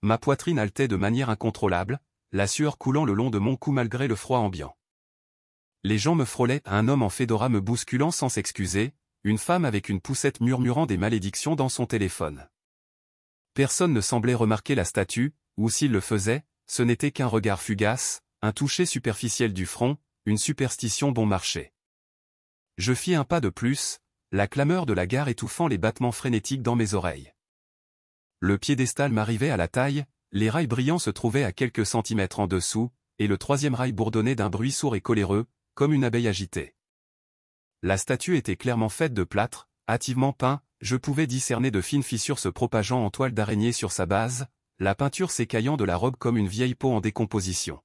Ma poitrine haletait de manière incontrôlable, la sueur coulant le long de mon cou malgré le froid ambiant. Les gens me frôlaient, un homme en fedora me bousculant sans s'excuser, une femme avec une poussette murmurant des malédictions dans son téléphone. Personne ne semblait remarquer la statue, ou s'il le faisait, ce n'était qu'un regard fugace, un toucher superficiel du front, une superstition bon marché. Je fis un pas de plus, la clameur de la gare étouffant les battements frénétiques dans mes oreilles. Le piédestal m'arrivait à la taille, les rails brillants se trouvaient à quelques centimètres en dessous, et le troisième rail bourdonnait d'un bruit sourd et coléreux, comme une abeille agitée. La statue était clairement faite de plâtre, hâtivement peint, je pouvais discerner de fines fissures se propageant en toile d'araignée sur sa base, la peinture s'écaillant de la robe comme une vieille peau en décomposition.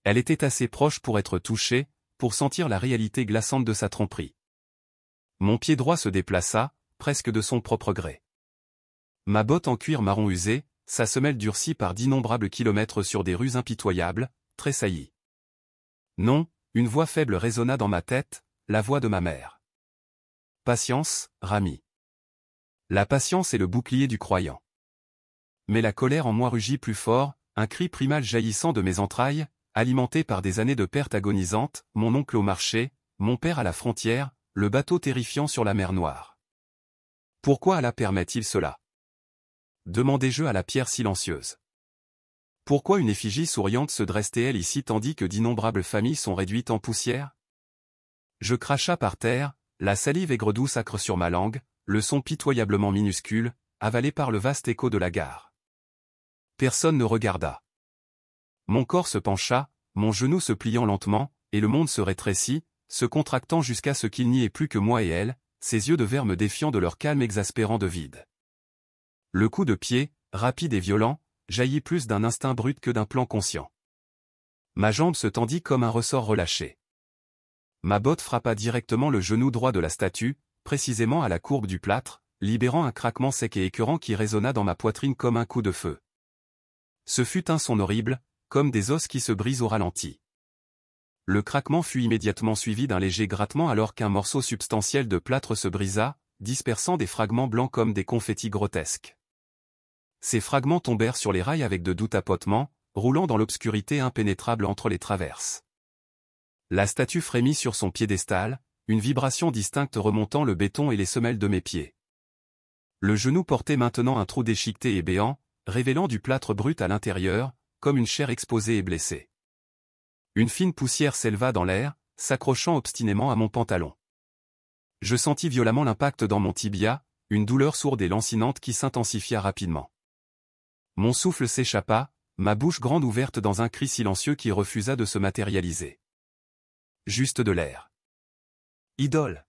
Elle était assez proche pour être touchée, pour sentir la réalité glaçante de sa tromperie. Mon pied droit se déplaça, presque de son propre gré. Ma botte en cuir marron usé, sa semelle durcie par d'innombrables kilomètres sur des rues impitoyables, tressaillit. Non, une voix faible résonna dans ma tête, la voix de ma mère. Patience, Rami. La patience est le bouclier du croyant. Mais la colère en moi rugit plus fort, un cri primal jaillissant de mes entrailles, alimenté par des années de pertes agonisantes, mon oncle au marché, mon père à la frontière, le bateau terrifiant sur la mer Noire. Pourquoi Allah permet-il cela? Demandai-je à la pierre silencieuse. Pourquoi une effigie souriante se dresse-t-elle ici tandis que d'innombrables familles sont réduites en poussière? Je cracha par terre, la salive aigre-douce acre sur ma langue, le son pitoyablement minuscule, avalé par le vaste écho de la gare. Personne ne regarda. Mon corps se pencha, mon genou se pliant lentement, et le monde se rétrécit, se contractant jusqu'à ce qu'il n'y ait plus que moi et elle, ses yeux de verre me défiant de leur calme exaspérant de vide. Le coup de pied, rapide et violent, jaillit plus d'un instinct brut que d'un plan conscient. Ma jambe se tendit comme un ressort relâché. Ma botte frappa directement le genou droit de la statue, précisément à la courbe du plâtre, libérant un craquement sec et écœurant qui résonna dans ma poitrine comme un coup de feu. Ce fut un son horrible, comme des os qui se brisent au ralenti. Le craquement fut immédiatement suivi d'un léger grattement alors qu'un morceau substantiel de plâtre se brisa, dispersant des fragments blancs comme des confettis grotesques. Ces fragments tombèrent sur les rails avec de doux tapotements, roulant dans l'obscurité impénétrable entre les traverses. La statue frémit sur son piédestal, une vibration distincte remontant le béton et les semelles de mes pieds. Le genou portait maintenant un trou déchiqueté et béant, révélant du plâtre brut à l'intérieur, comme une chair exposée et blessée. Une fine poussière s'éleva dans l'air, s'accrochant obstinément à mon pantalon. Je sentis violemment l'impact dans mon tibia, une douleur sourde et lancinante qui s'intensifia rapidement. Mon souffle s'échappa, ma bouche grande ouverte dans un cri silencieux qui refusa de se matérialiser. Juste de l'air. Idole.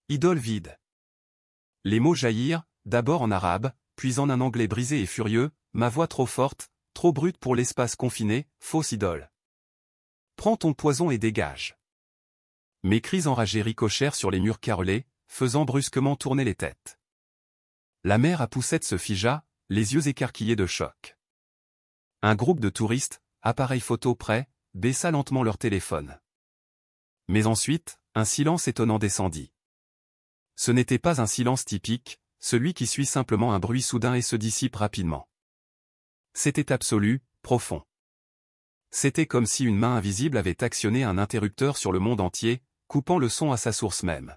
Idole vide. Les mots jaillirent, d'abord en arabe, puis en un anglais brisé et furieux, ma voix trop forte, trop brute pour l'espace confiné, fausse idole. Prends ton poison et dégage. Mes cris enragés ricochèrent sur les murs carrelés, faisant brusquement tourner les têtes. La mer à poussettes se figea, les yeux écarquillés de choc. Un groupe de touristes, appareils photo prêts, baissa lentement leur téléphone. Mais ensuite, un silence étonnant descendit. Ce n'était pas un silence typique, celui qui suit simplement un bruit soudain et se dissipe rapidement. C'était absolu, profond. C'était comme si une main invisible avait actionné un interrupteur sur le monde entier, coupant le son à sa source même.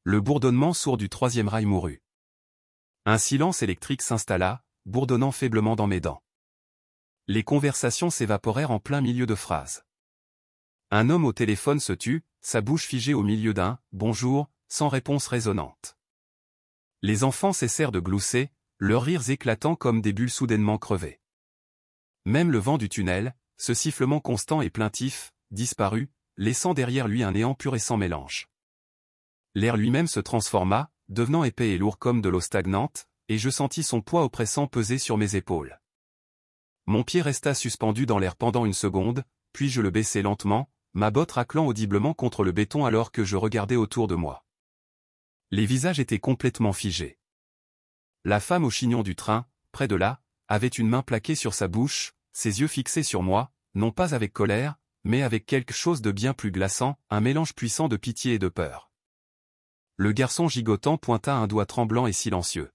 Le bourdonnement sourd du troisième rail mourut. Un silence électrique s'installa, bourdonnant faiblement dans mes dents. Les conversations s'évaporèrent en plein milieu de phrases. Un homme au téléphone se tut, sa bouche figée au milieu d'un « bonjour » sans réponse résonante. Les enfants cessèrent de glousser, leurs rires éclatant comme des bulles soudainement crevées. Même le vent du tunnel, ce sifflement constant et plaintif, disparut, laissant derrière lui un néant pur et sans mélange. L'air lui-même se transforma, devenant épais et lourd comme de l'eau stagnante, et je sentis son poids oppressant peser sur mes épaules. Mon pied resta suspendu dans l'air pendant une seconde, puis je le baissai lentement, ma botte raclant audiblement contre le béton alors que je regardais autour de moi. Les visages étaient complètement figés. La femme au chignon du train, près de là, avait une main plaquée sur sa bouche, ses yeux fixés sur moi, non pas avec colère, mais avec quelque chose de bien plus glaçant, un mélange puissant de pitié et de peur. Le garçon gigotant pointa un doigt tremblant et silencieux.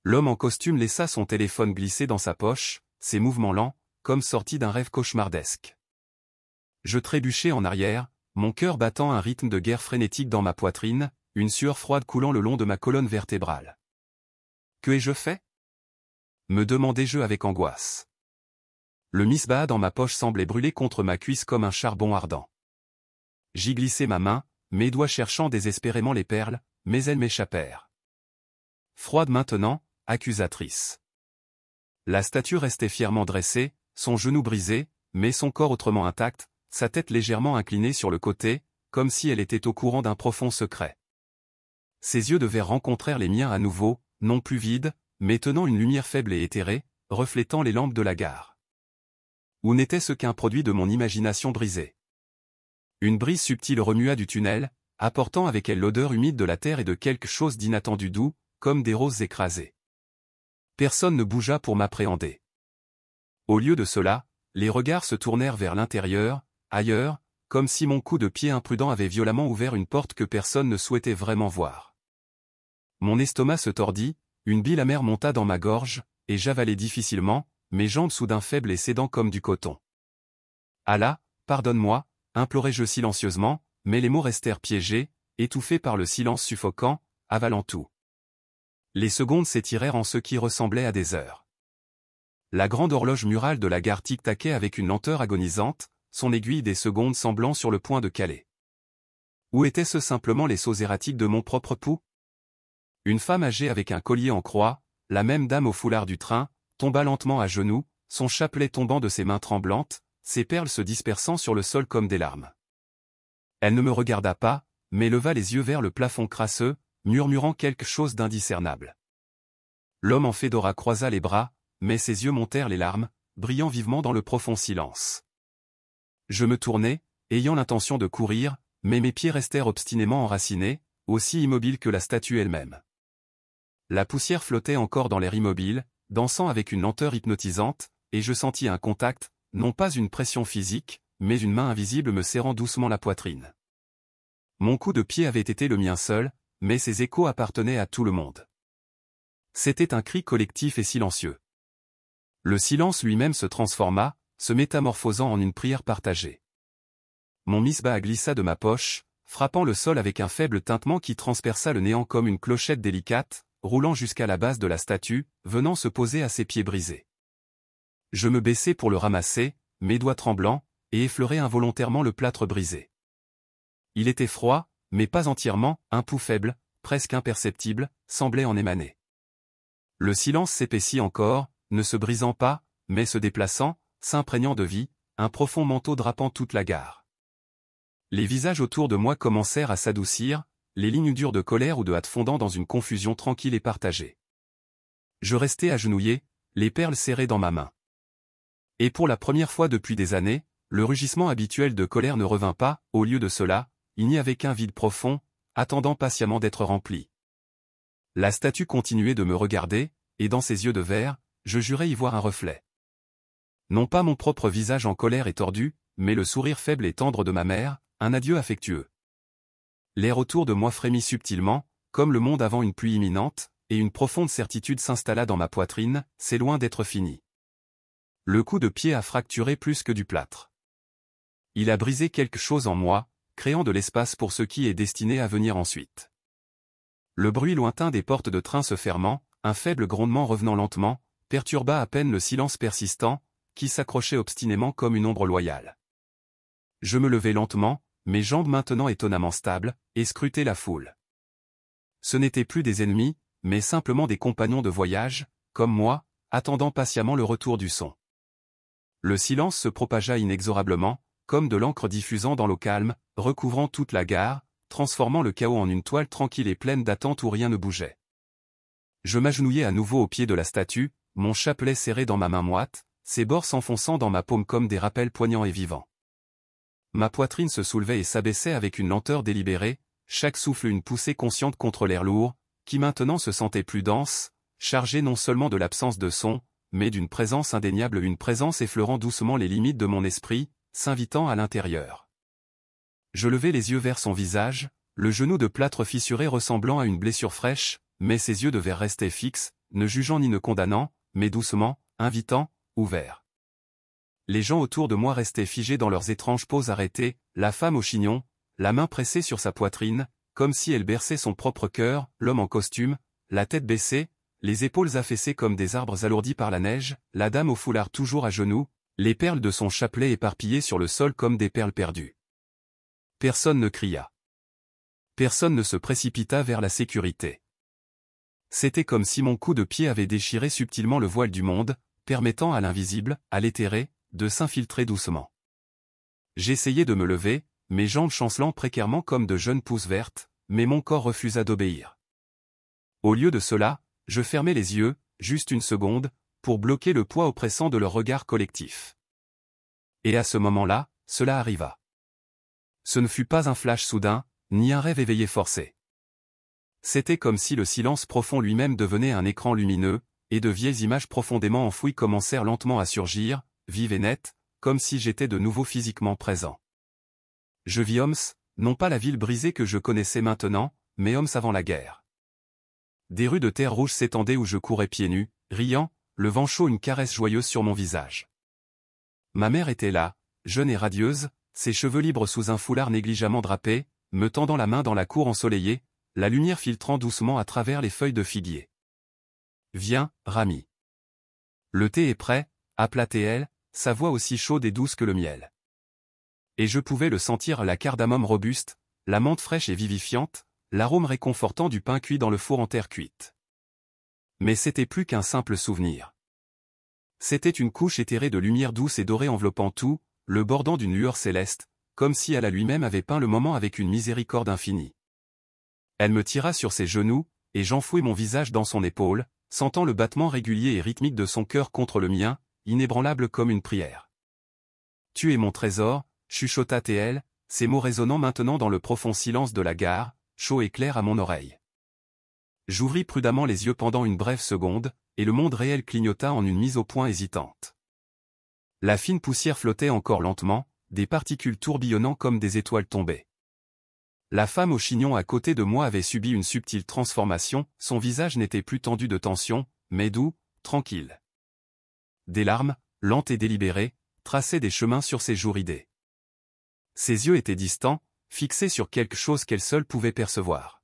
L'homme en costume laissa son téléphone glisser dans sa poche, ses mouvements lents, comme sortis d'un rêve cauchemardesque. Je trébuchai en arrière, mon cœur battant un rythme de guerre frénétique dans ma poitrine, une sueur froide coulant le long de ma colonne vertébrale. Que ai-je fait? Me demandai-je avec angoisse. Le misbah dans ma poche semblait brûler contre ma cuisse comme un charbon ardent. J'y glissai ma main, mes doigts cherchant désespérément les perles, mais elles m'échappèrent. Froide maintenant, accusatrice. La statue restait fièrement dressée, son genou brisé, mais son corps autrement intact, sa tête légèrement inclinée sur le côté, comme si elle était au courant d'un profond secret. Ses yeux de verre rencontrèrent les miens à nouveau, non plus vides, mais tenant une lumière faible et éthérée, reflétant les lampes de la gare. Ou n'était-ce qu'un produit de mon imagination brisée? Une brise subtile remua du tunnel, apportant avec elle l'odeur humide de la terre et de quelque chose d'inattendu doux, comme des roses écrasées. Personne ne bougea pour m'appréhender. Au lieu de cela, les regards se tournèrent vers l'intérieur, ailleurs, comme si mon coup de pied imprudent avait violemment ouvert une porte que personne ne souhaitait vraiment voir. Mon estomac se tordit, une bile amère monta dans ma gorge, et j'avalai difficilement, mes jambes soudain faibles et cédant comme du coton. Allah, pardonne-moi, implorai-je silencieusement, mais les mots restèrent piégés, étouffés par le silence suffocant, avalant tout. Les secondes s'étirèrent en ce qui ressemblait à des heures. La grande horloge murale de la gare tic-taquait avec une lenteur agonisante, son aiguille des secondes semblant sur le point de caler. Ou étaient-ce simplement les sauts erratiques de mon propre pouls? Une femme âgée avec un collier en croix, la même dame au foulard du train, tomba lentement à genoux, son chapelet tombant de ses mains tremblantes, ses perles se dispersant sur le sol comme des larmes. Elle ne me regarda pas, mais leva les yeux vers le plafond crasseux, murmurant quelque chose d'indiscernable. L'homme en fedora croisa les bras, mais ses yeux montèrent les larmes, brillant vivement dans le profond silence. Je me tournai, ayant l'intention de courir, mais mes pieds restèrent obstinément enracinés, aussi immobiles que la statue elle-même. La poussière flottait encore dans l'air immobile, dansant avec une lenteur hypnotisante, et je sentis un contact, non pas une pression physique, mais une main invisible me serrant doucement la poitrine. Mon coup de pied avait été le mien seul, mais ses échos appartenaient à tout le monde. C'était un cri collectif et silencieux. Le silence lui-même se transforma, se métamorphosant en une prière partagée. Mon misbah glissa de ma poche, frappant le sol avec un faible tintement qui transperça le néant comme une clochette délicate, roulant jusqu'à la base de la statue, venant se poser à ses pieds brisés. Je me baissai pour le ramasser, mes doigts tremblants, et effleurai involontairement le plâtre brisé. Il était froid, mais pas entièrement, un pouls faible, presque imperceptible, semblait en émaner. Le silence s'épaissit encore, ne se brisant pas, mais se déplaçant, s'imprégnant de vie, un profond manteau drapant toute la gare. Les visages autour de moi commencèrent à s'adoucir, les lignes dures de colère ou de hâte fondant dans une confusion tranquille et partagée. Je restai agenouillé, les perles serrées dans ma main. Et pour la première fois depuis des années, le rugissement habituel de colère ne revint pas, au lieu de cela, il n'y avait qu'un vide profond, attendant patiemment d'être rempli. La statue continuait de me regarder, et dans ses yeux de verre, je jurais y voir un reflet. Non pas mon propre visage en colère et tordu, mais le sourire faible et tendre de ma mère, un adieu affectueux. L'air autour de moi frémit subtilement, comme le monde avant une pluie imminente, et une profonde certitude s'installa dans ma poitrine, c'est loin d'être fini. Le coup de pied a fracturé plus que du plâtre. Il a brisé quelque chose en moi, créant de l'espace pour ce qui est destiné à venir ensuite. Le bruit lointain des portes de train se fermant, un faible grondement revenant lentement, perturba à peine le silence persistant, qui s'accrochait obstinément comme une ombre loyale. Je me levai lentement, mes jambes maintenant étonnamment stables, et scrutai la foule. Ce n'étaient plus des ennemis, mais simplement des compagnons de voyage, comme moi, attendant patiemment le retour du son. Le silence se propagea inexorablement, comme de l'encre diffusant dans l'eau calme, recouvrant toute la gare, transformant le chaos en une toile tranquille et pleine d'attente où rien ne bougeait. Je m'agenouillai à nouveau au pied de la statue, mon chapelet serré dans ma main moite, ses bords s'enfonçant dans ma paume comme des rappels poignants et vivants. Ma poitrine se soulevait et s'abaissait avec une lenteur délibérée, chaque souffle une poussée consciente contre l'air lourd, qui maintenant se sentait plus dense, chargé non seulement de l'absence de son, mais d'une présence indéniable, une présence effleurant doucement les limites de mon esprit, s'invitant à l'intérieur. Je levai les yeux vers son visage, le genou de plâtre fissuré ressemblant à une blessure fraîche, mais ses yeux de verre restaient fixes, ne jugeant ni ne condamnant, mais doucement, invitant, ouverts. Les gens autour de moi restaient figés dans leurs étranges poses arrêtées, la femme au chignon, la main pressée sur sa poitrine, comme si elle berçait son propre cœur, l'homme en costume, la tête baissée, les épaules affaissées comme des arbres alourdis par la neige, la dame au foulard toujours à genoux, les perles de son chapelet éparpillées sur le sol comme des perles perdues. Personne ne cria. Personne ne se précipita vers la sécurité. C'était comme si mon coup de pied avait déchiré subtilement le voile du monde, permettant à l'invisible, à l'éthéré, de s'infiltrer doucement. J'essayai de me lever, mes jambes chancelant précairement comme de jeunes pousses vertes, mais mon corps refusa d'obéir. Au lieu de cela, je fermai les yeux, juste une seconde, pour bloquer le poids oppressant de leur regard collectif. Et à ce moment-là, cela arriva. Ce ne fut pas un flash soudain, ni un rêve éveillé forcé. C'était comme si le silence profond lui-même devenait un écran lumineux, et de vieilles images profondément enfouies commencèrent lentement à surgir, vives et nettes, comme si j'étais de nouveau physiquement présent. Je vis Homs, non pas la ville brisée que je connaissais maintenant, mais Homs avant la guerre. Des rues de terre rouge s'étendaient où je courais pieds nus, riant, le vent chaud une caresse joyeuse sur mon visage. Ma mère était là, jeune et radieuse, ses cheveux libres sous un foulard négligemment drapé, me tendant la main dans la cour ensoleillée, la lumière filtrant doucement à travers les feuilles de figuier. « Viens, Rami. Le thé est prêt », appela-t-elle, sa voix aussi chaude et douce que le miel. Et je pouvais le sentir, la cardamome robuste, la menthe fraîche et vivifiante, l'arôme réconfortant du pain cuit dans le four en terre cuite. Mais c'était plus qu'un simple souvenir. C'était une couche éthérée de lumière douce et dorée enveloppant tout, le bordant d'une lueur céleste, comme si Allah lui-même avait peint le moment avec une miséricorde infinie. Elle me tira sur ses genoux, et j'enfouis mon visage dans son épaule, sentant le battement régulier et rythmique de son cœur contre le mien, inébranlable comme une prière. « Tu es mon trésor », chuchota-t-elle, ces mots résonnant maintenant dans le profond silence de la gare, chaud et clair à mon oreille. J'ouvris prudemment les yeux pendant une brève seconde, et le monde réel clignota en une mise au point hésitante. La fine poussière flottait encore lentement, des particules tourbillonnant comme des étoiles tombées. La femme au chignon à côté de moi avait subi une subtile transformation, son visage n'était plus tendu de tension, mais doux, tranquille. Des larmes, lentes et délibérées, traçaient des chemins sur ses joues ridées. Ses yeux étaient distants, fixés sur quelque chose qu'elle seule pouvait percevoir.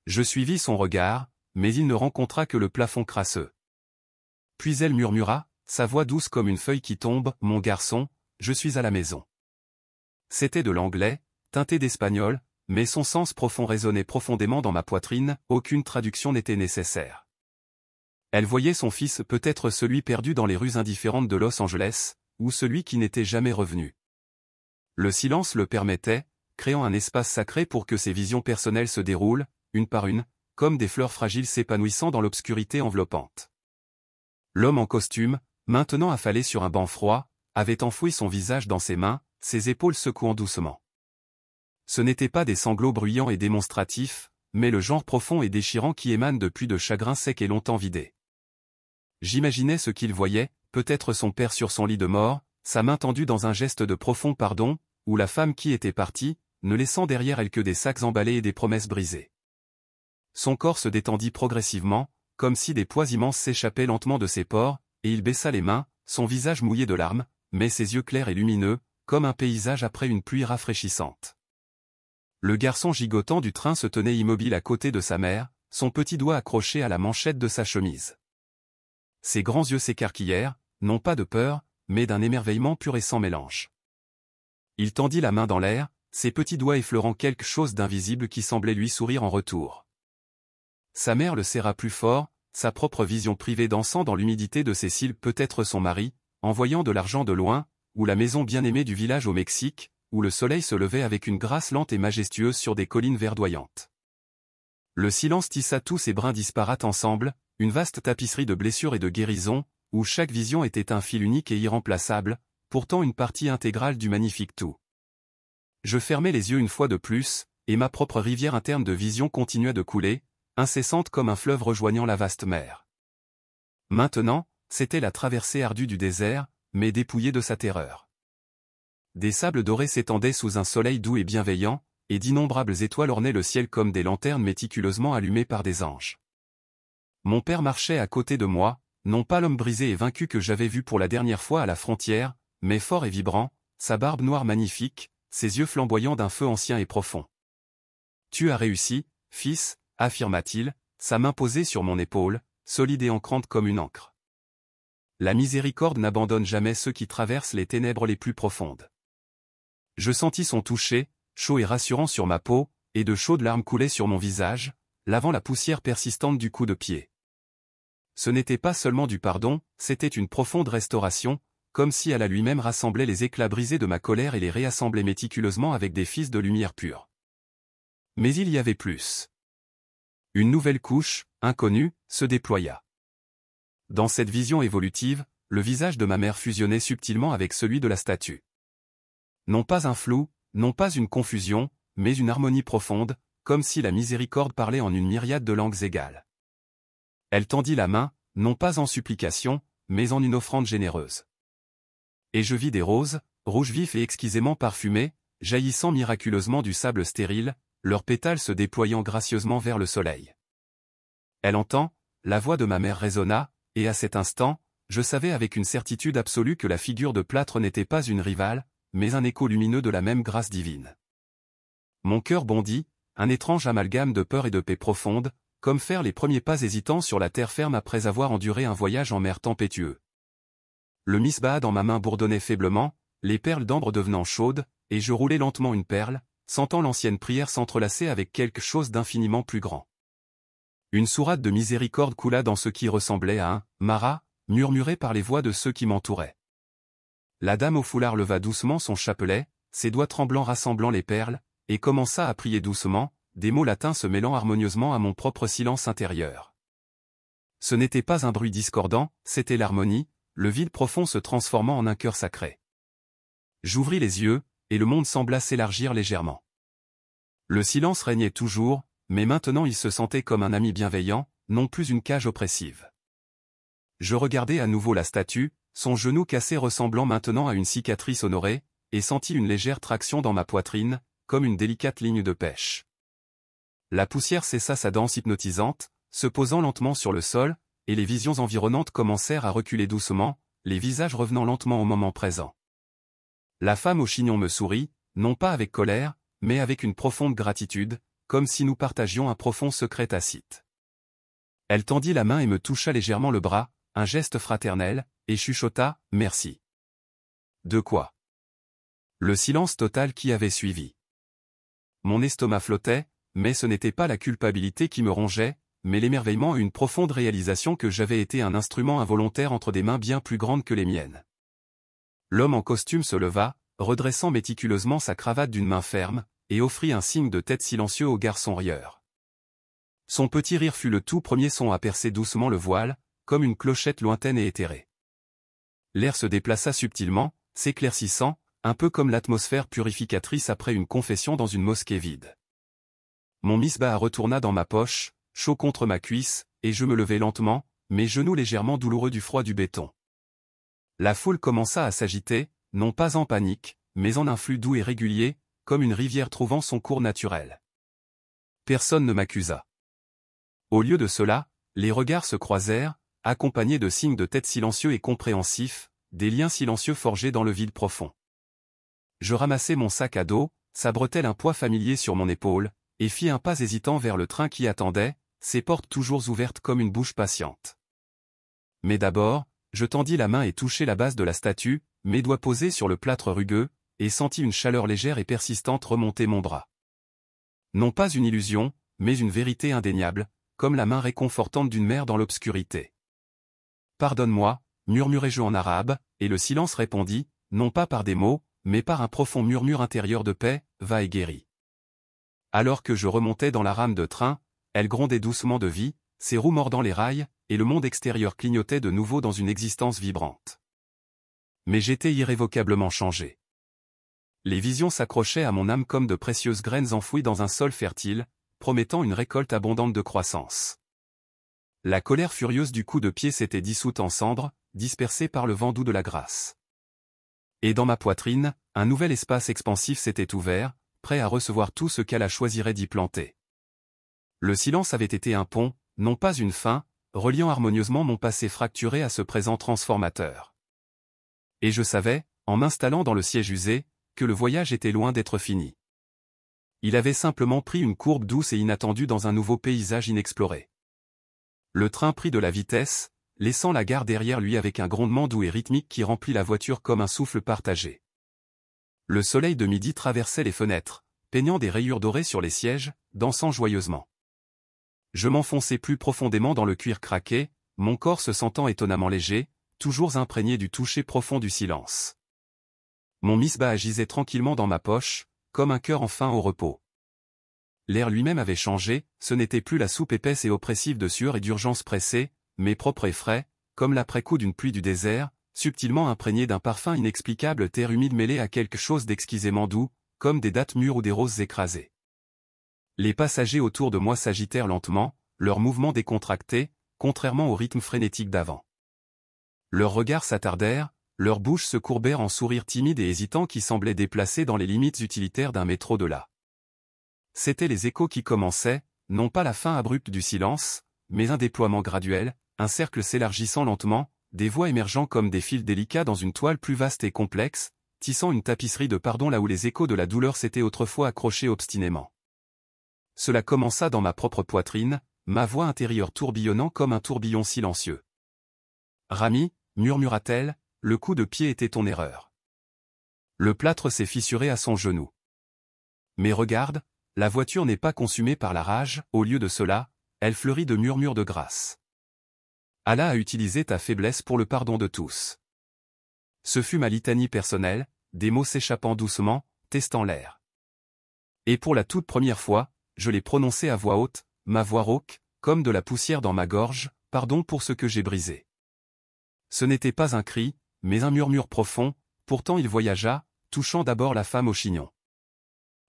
Je suivis son regard, mais il ne rencontra que le plafond crasseux. Puis elle murmura, sa voix douce comme une feuille qui tombe, « Mon garçon, je suis à la maison. » C'était de l'anglais, teinté d'espagnol, mais son sens profond résonnait profondément dans ma poitrine, aucune traduction n'était nécessaire. Elle voyait son fils, peut-être celui perdu dans les rues indifférentes de Los Angeles, ou celui qui n'était jamais revenu. Le silence le permettait, créant un espace sacré pour que ses visions personnelles se déroulent, une par une, comme des fleurs fragiles s'épanouissant dans l'obscurité enveloppante. L'homme en costume, maintenant affalé sur un banc froid, avait enfoui son visage dans ses mains, ses épaules secouant doucement. Ce n'étaient pas des sanglots bruyants et démonstratifs, mais le genre profond et déchirant qui émane depuis de chagrins secs et longtemps vidés. J'imaginais ce qu'il voyait, peut-être son père sur son lit de mort, sa main tendue dans un geste de profond pardon, ou la femme qui était partie, ne laissant derrière elle que des sacs emballés et des promesses brisées. Son corps se détendit progressivement, comme si des poids immenses s'échappaient lentement de ses pores, et il baissa les mains, son visage mouillé de larmes, mais ses yeux clairs et lumineux, comme un paysage après une pluie rafraîchissante. Le garçon gigotant du train se tenait immobile à côté de sa mère, son petit doigt accroché à la manchette de sa chemise. Ses grands yeux s'écarquillèrent, non pas de peur, mais d'un émerveillement pur et sans mélange. Il tendit la main dans l'air, ses petits doigts effleurant quelque chose d'invisible qui semblait lui sourire en retour. Sa mère le serra plus fort, sa propre vision privée dansant dans l'humidité de ses cils, peut-être son mari, envoyant de l'argent de loin, ou la maison bien-aimée du village au Mexique, où le soleil se levait avec une grâce lente et majestueuse sur des collines verdoyantes. Le silence tissa tous ces brins disparates ensemble, une vaste tapisserie de blessures et de guérisons, où chaque vision était un fil unique et irremplaçable, pourtant une partie intégrale du magnifique tout. Je fermai les yeux une fois de plus, et ma propre rivière interne de vision continua de couler, incessante comme un fleuve rejoignant la vaste mer. Maintenant, c'était la traversée ardue du désert, mais dépouillée de sa terreur. Des sables dorés s'étendaient sous un soleil doux et bienveillant, et d'innombrables étoiles ornaient le ciel comme des lanternes méticuleusement allumées par des anges. Mon père marchait à côté de moi, non pas l'homme brisé et vaincu que j'avais vu pour la dernière fois à la frontière, mais fort et vibrant, sa barbe noire magnifique, ses yeux flamboyants d'un feu ancien et profond. « Tu as réussi, fils », affirma-t-il, sa main posée sur mon épaule, solide et ancrante comme une ancre. La miséricorde n'abandonne jamais ceux qui traversent les ténèbres les plus profondes. Je sentis son toucher, chaud et rassurant sur ma peau, et de chaudes larmes coulaient sur mon visage, lavant la poussière persistante du coup de pied. Ce n'était pas seulement du pardon, c'était une profonde restauration, comme si Allah lui-même rassemblait les éclats brisés de ma colère et les réassemblait méticuleusement avec des fils de lumière pure. Mais il y avait plus. Une nouvelle couche, inconnue, se déploya. Dans cette vision évolutive, le visage de ma mère fusionnait subtilement avec celui de la statue. Non pas un flou, non pas une confusion, mais une harmonie profonde, comme si la miséricorde parlait en une myriade de langues égales. Elle tendit la main, non pas en supplication, mais en une offrande généreuse. Et je vis des roses, rouges vifs et exquisément parfumés, jaillissant miraculeusement du sable stérile, leurs pétales se déployant gracieusement vers le soleil. Elle entend, la voix de ma mère résonna, et à cet instant, je savais avec une certitude absolue que la figure de plâtre n'était pas une rivale, mais un écho lumineux de la même grâce divine. Mon cœur bondit, un étrange amalgame de peur et de paix profonde, comme faire les premiers pas hésitants sur la terre ferme après avoir enduré un voyage en mer tempétueux. Le misbah dans ma main bourdonnait faiblement, les perles d'ambre devenant chaudes, et je roulais lentement une perle, sentant l'ancienne prière s'entrelacer avec quelque chose d'infiniment plus grand. Une sourate de miséricorde coula dans ce qui ressemblait à un « mara », murmuré par les voix de ceux qui m'entouraient. La dame au foulard leva doucement son chapelet, ses doigts tremblants rassemblant les perles, et commença à prier doucement, des mots latins se mêlant harmonieusement à mon propre silence intérieur. Ce n'était pas un bruit discordant, c'était l'harmonie, le vide profond se transformant en un cœur sacré. J'ouvris les yeux, et le monde sembla s'élargir légèrement. Le silence régnait toujours, mais maintenant il se sentait comme un ami bienveillant, non plus une cage oppressive. Je regardai à nouveau la statue, son genou cassé ressemblant maintenant à une cicatrice honorée, et sentis une légère traction dans ma poitrine, comme une délicate ligne de pêche. La poussière cessa sa danse hypnotisante, se posant lentement sur le sol, et les visions environnantes commencèrent à reculer doucement, les visages revenant lentement au moment présent. La femme au chignon me sourit, non pas avec colère, mais avec une profonde gratitude, comme si nous partagions un profond secret tacite. Elle tendit la main et me toucha légèrement le bras, un geste fraternel, et chuchota « Merci ». De quoi? Le silence total qui avait suivi. Mon estomac flottait, mais ce n'était pas la culpabilité qui me rongeait, mais l'émerveillement et une profonde réalisation que j'avais été un instrument involontaire entre des mains bien plus grandes que les miennes. L'homme en costume se leva, redressant méticuleusement sa cravate d'une main ferme, et offrit un signe de tête silencieux au garçon rieur. Son petit rire fut le tout premier son à percer doucement le voile, comme une clochette lointaine et éthérée. L'air se déplaça subtilement, s'éclaircissant, un peu comme l'atmosphère purificatrice après une confession dans une mosquée vide. Mon misbah retourna dans ma poche, chaud contre ma cuisse, et je me levai lentement, mes genoux légèrement douloureux du froid du béton. La foule commença à s'agiter, non pas en panique, mais en un flux doux et régulier, comme une rivière trouvant son cours naturel. Personne ne m'accusa. Au lieu de cela, les regards se croisèrent, accompagnés de signes de tête silencieux et compréhensifs, des liens silencieux forgés dans le vide profond. Je ramassai mon sac à dos, sa bretelle un poids familier sur mon épaule, et fis un pas hésitant vers le train qui attendait, ses portes toujours ouvertes comme une bouche patiente. Mais d'abord, je tendis la main et touchai la base de la statue, mes doigts posés sur le plâtre rugueux, et sentis une chaleur légère et persistante remonter mon bras. Non pas une illusion, mais une vérité indéniable, comme la main réconfortante d'une mère dans l'obscurité. « Pardonne-moi » murmurai-je en arabe, et le silence répondit, non pas par des mots, mais par un profond murmure intérieur de paix, va et guéris. Alors que je remontais dans la rame de train, elle grondait doucement de vie, ses roues mordant les rails, et le monde extérieur clignotait de nouveau dans une existence vibrante. Mais j'étais irrévocablement changé. Les visions s'accrochaient à mon âme comme de précieuses graines enfouies dans un sol fertile, promettant une récolte abondante de croissance. La colère furieuse du coup de pied s'était dissoute en cendres, dispersée par le vent doux de la grâce. Et dans ma poitrine, un nouvel espace expansif s'était ouvert, prêt à recevoir tout ce qu'Allah choisirait d'y planter. Le silence avait été un pont, non pas une fin, reliant harmonieusement mon passé fracturé à ce présent transformateur. Et je savais, en m'installant dans le siège usé, que le voyage était loin d'être fini. Il avait simplement pris une courbe douce et inattendue dans un nouveau paysage inexploré. Le train prit de la vitesse, laissant la gare derrière lui avec un grondement doux et rythmique qui remplit la voiture comme un souffle partagé. Le soleil de midi traversait les fenêtres, peignant des rayures dorées sur les sièges, dansant joyeusement. Je m'enfonçais plus profondément dans le cuir craqué, mon corps se sentant étonnamment léger, toujours imprégné du toucher profond du silence. Mon misbah agissait tranquillement dans ma poche, comme un cœur enfin au repos. l'air lui-même avait changé, ce n'était plus la soupe épaisse et oppressive de sueur et d'urgence pressée, mais propre et frais, comme l'après-coup d'une pluie du désert, subtilement imprégné d'un parfum inexplicable, terre humide mêlée à quelque chose d'exquisément doux, comme des dattes mûres ou des roses écrasées. Les passagers autour de moi s'agitèrent lentement, leurs mouvements décontractés, contrairement au rythme frénétique d'avant. Leurs regards s'attardèrent, leurs bouches se courbèrent en sourires timides et hésitants qui semblaient déplacés dans les limites utilitaires d'un métro de là. C'étaient les échos qui commençaient, non pas la fin abrupte du silence, mais un déploiement graduel, un cercle s'élargissant lentement, des voix émergeant comme des fils délicats dans une toile plus vaste et complexe, tissant une tapisserie de pardon là où les échos de la douleur s'étaient autrefois accrochés obstinément. Cela commença dans ma propre poitrine, ma voix intérieure tourbillonnant comme un tourbillon silencieux. « Rami, murmura-t-elle, le coup de pied était ton erreur. Le plâtre s'est fissuré à son genou. Mais regarde, la voiture n'est pas consumée par la rage, au lieu de cela, elle fleurit de murmures de grâce. Allah a utilisé ta faiblesse pour le pardon de tous. » Ce fut ma litanie personnelle, des mots s'échappant doucement, testant l'air. Et pour la toute première fois, je les prononçai à voix haute, ma voix rauque, comme de la poussière dans ma gorge, pardon pour ce que j'ai brisé. Ce n'était pas un cri, mais un murmure profond, pourtant il voyagea, touchant d'abord la femme au chignon.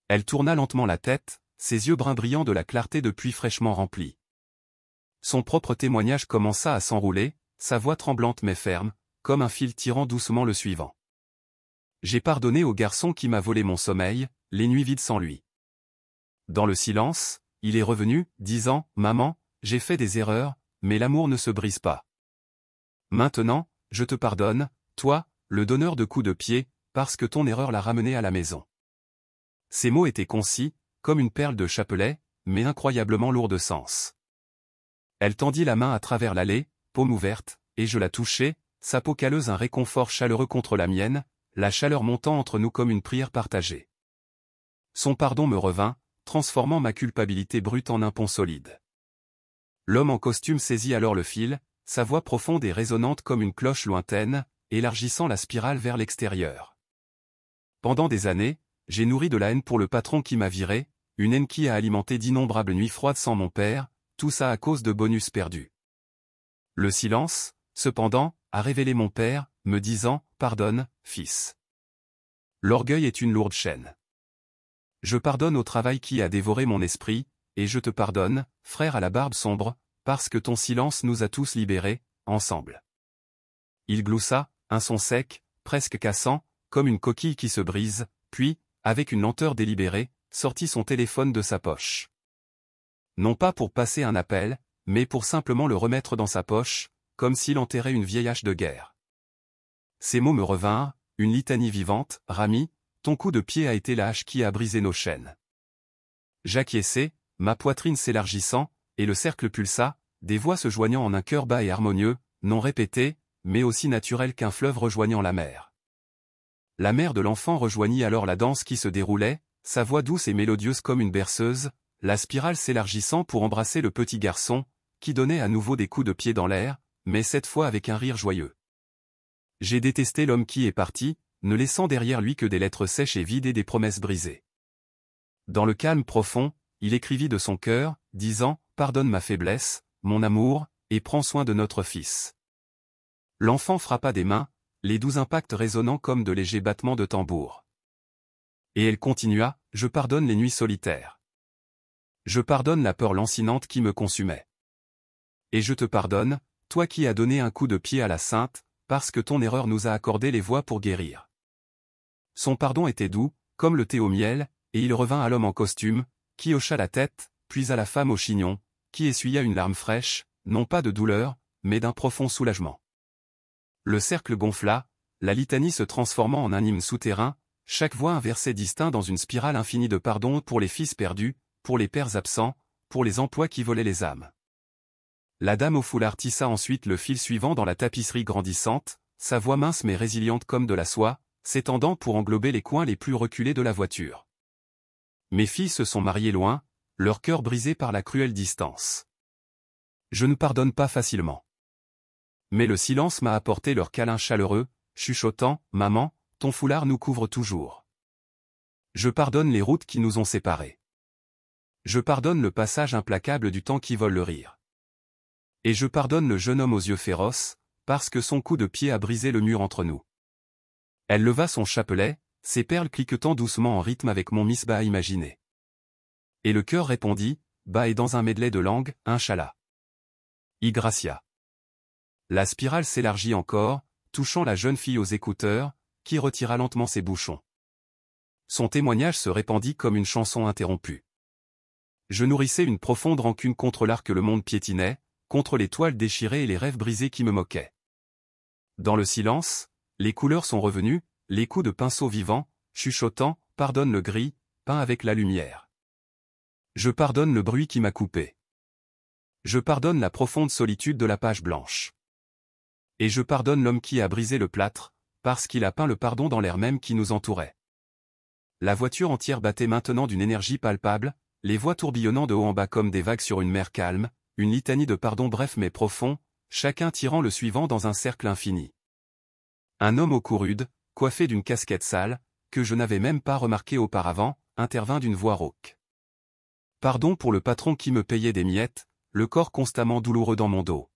Elle tourna lentement la tête, ses yeux bruns brillants de la clarté de puits fraîchement remplis. Son propre témoignage commença à s'enrouler, sa voix tremblante mais ferme, comme un fil tirant doucement le suivant. J'ai pardonné au garçon qui m'a volé mon sommeil, les nuits vides sans lui. Dans le silence, il est revenu, disant, « Maman, j'ai fait des erreurs, mais l'amour ne se brise pas. Maintenant, je te pardonne, toi, le donneur de coups de pied, parce que ton erreur l'a ramené à la maison. » Ces mots étaient concis, comme une perle de chapelet, mais incroyablement lourds de sens. Elle tendit la main à travers l'allée, paume ouverte, et je la touchai, sa peau calleuse un réconfort chaleureux contre la mienne, la chaleur montant entre nous comme une prière partagée. Son pardon me revint, transformant ma culpabilité brute en un pont solide. L'homme en costume saisit alors le fil, sa voix profonde et résonnante comme une cloche lointaine, élargissant la spirale vers l'extérieur. Pendant des années, j'ai nourri de la haine pour le patron qui m'a viré, une haine qui a alimenté d'innombrables nuits froides sans mon père, tout ça à cause de bonus perdus. Le silence, cependant, a révélé mon père, me disant, « Pardonne, fils. L'orgueil est une lourde chaîne. Je pardonne au travail qui a dévoré mon esprit, et je te pardonne, frère à la barbe sombre, parce que ton silence nous a tous libérés, ensemble. » Il gloussa, un son sec, presque cassant, comme une coquille qui se brise, puis, avec une lenteur délibérée, sortit son téléphone de sa poche. Non pas pour passer un appel, mais pour simplement le remettre dans sa poche, comme s'il enterrait une vieille hache de guerre. Ces mots me revinrent, une litanie vivante, « Rami, ton coup de pied a été la hache qui a brisé nos chaînes. » J'acquiesçai, ma poitrine s'élargissant, et le cercle pulsa, des voix se joignant en un chœur bas et harmonieux, non répété, mais aussi naturel qu'un fleuve rejoignant la mer. La mère de l'enfant rejoignit alors la danse qui se déroulait, sa voix douce et mélodieuse comme une berceuse, la spirale s'élargissant pour embrasser le petit garçon, qui donnait à nouveau des coups de pied dans l'air, mais cette fois avec un rire joyeux. J'ai détesté l'homme qui est parti, ne laissant derrière lui que des lettres sèches et vides et des promesses brisées. Dans le calme profond, il écrivit de son cœur, disant, « Pardonne ma faiblesse, mon amour, et prends soin de notre fils. » L'enfant frappa des mains, les doux impacts résonnant comme de légers battements de tambour. Et elle continua, « Je pardonne les nuits solitaires. Je pardonne la peur lancinante qui me consumait. Et je te pardonne, toi qui as donné un coup de pied à la sainte, parce que ton erreur nous a accordé les voies pour guérir. » Son pardon était doux, comme le thé au miel, et il revint à l'homme en costume, qui hocha la tête, puis à la femme au chignon, qui essuya une larme fraîche, non pas de douleur, mais d'un profond soulagement. Le cercle gonfla, la litanie se transformant en un hymne souterrain, chaque voix un verset distinct dans une spirale infinie de pardon pour les fils perdus, pour les pères absents, pour les emplois qui volaient les âmes. La dame au foulard tissa ensuite le fil suivant dans la tapisserie grandissante, sa voix mince mais résiliente comme de la soie, s'étendant pour englober les coins les plus reculés de la voiture. Mes filles se sont mariées loin, leur cœur brisé par la cruelle distance. Je ne pardonne pas facilement. Mais le silence m'a apporté leur câlin chaleureux, chuchotant, « Maman, ton foulard nous couvre toujours. Je pardonne les routes qui nous ont séparés. Je pardonne le passage implacable du temps qui vole le rire. Et je pardonne le jeune homme aux yeux féroces, parce que son coup de pied a brisé le mur entre nous. Elle leva son chapelet, ses perles cliquetant doucement en rythme avec mon misbah imaginé. Et le cœur répondit, bas et dans un medley de langues, Inch'Allah. Y gracia. La spirale s'élargit encore, touchant la jeune fille aux écouteurs, qui retira lentement ses bouchons. Son témoignage se répandit comme une chanson interrompue. Je nourrissais une profonde rancune contre l'art que le monde piétinait, contre les toiles déchirées et les rêves brisés qui me moquaient. Dans le silence, les couleurs sont revenues, les coups de pinceau vivants, chuchotant, pardonne le gris, peint avec la lumière. Je pardonne le bruit qui m'a coupé. Je pardonne la profonde solitude de la page blanche. Et je pardonne l'homme qui a brisé le plâtre, parce qu'il a peint le pardon dans l'air même qui nous entourait. La voiture entière battait maintenant d'une énergie palpable, les voix tourbillonnant de haut en bas comme des vagues sur une mer calme, une litanie de pardons brefs mais profonds, chacun tirant le suivant dans un cercle infini. Un homme au cou rude, coiffé d'une casquette sale, que je n'avais même pas remarqué auparavant, intervint d'une voix rauque. Pardon pour le patron qui me payait des miettes, le corps constamment douloureux dans mon dos.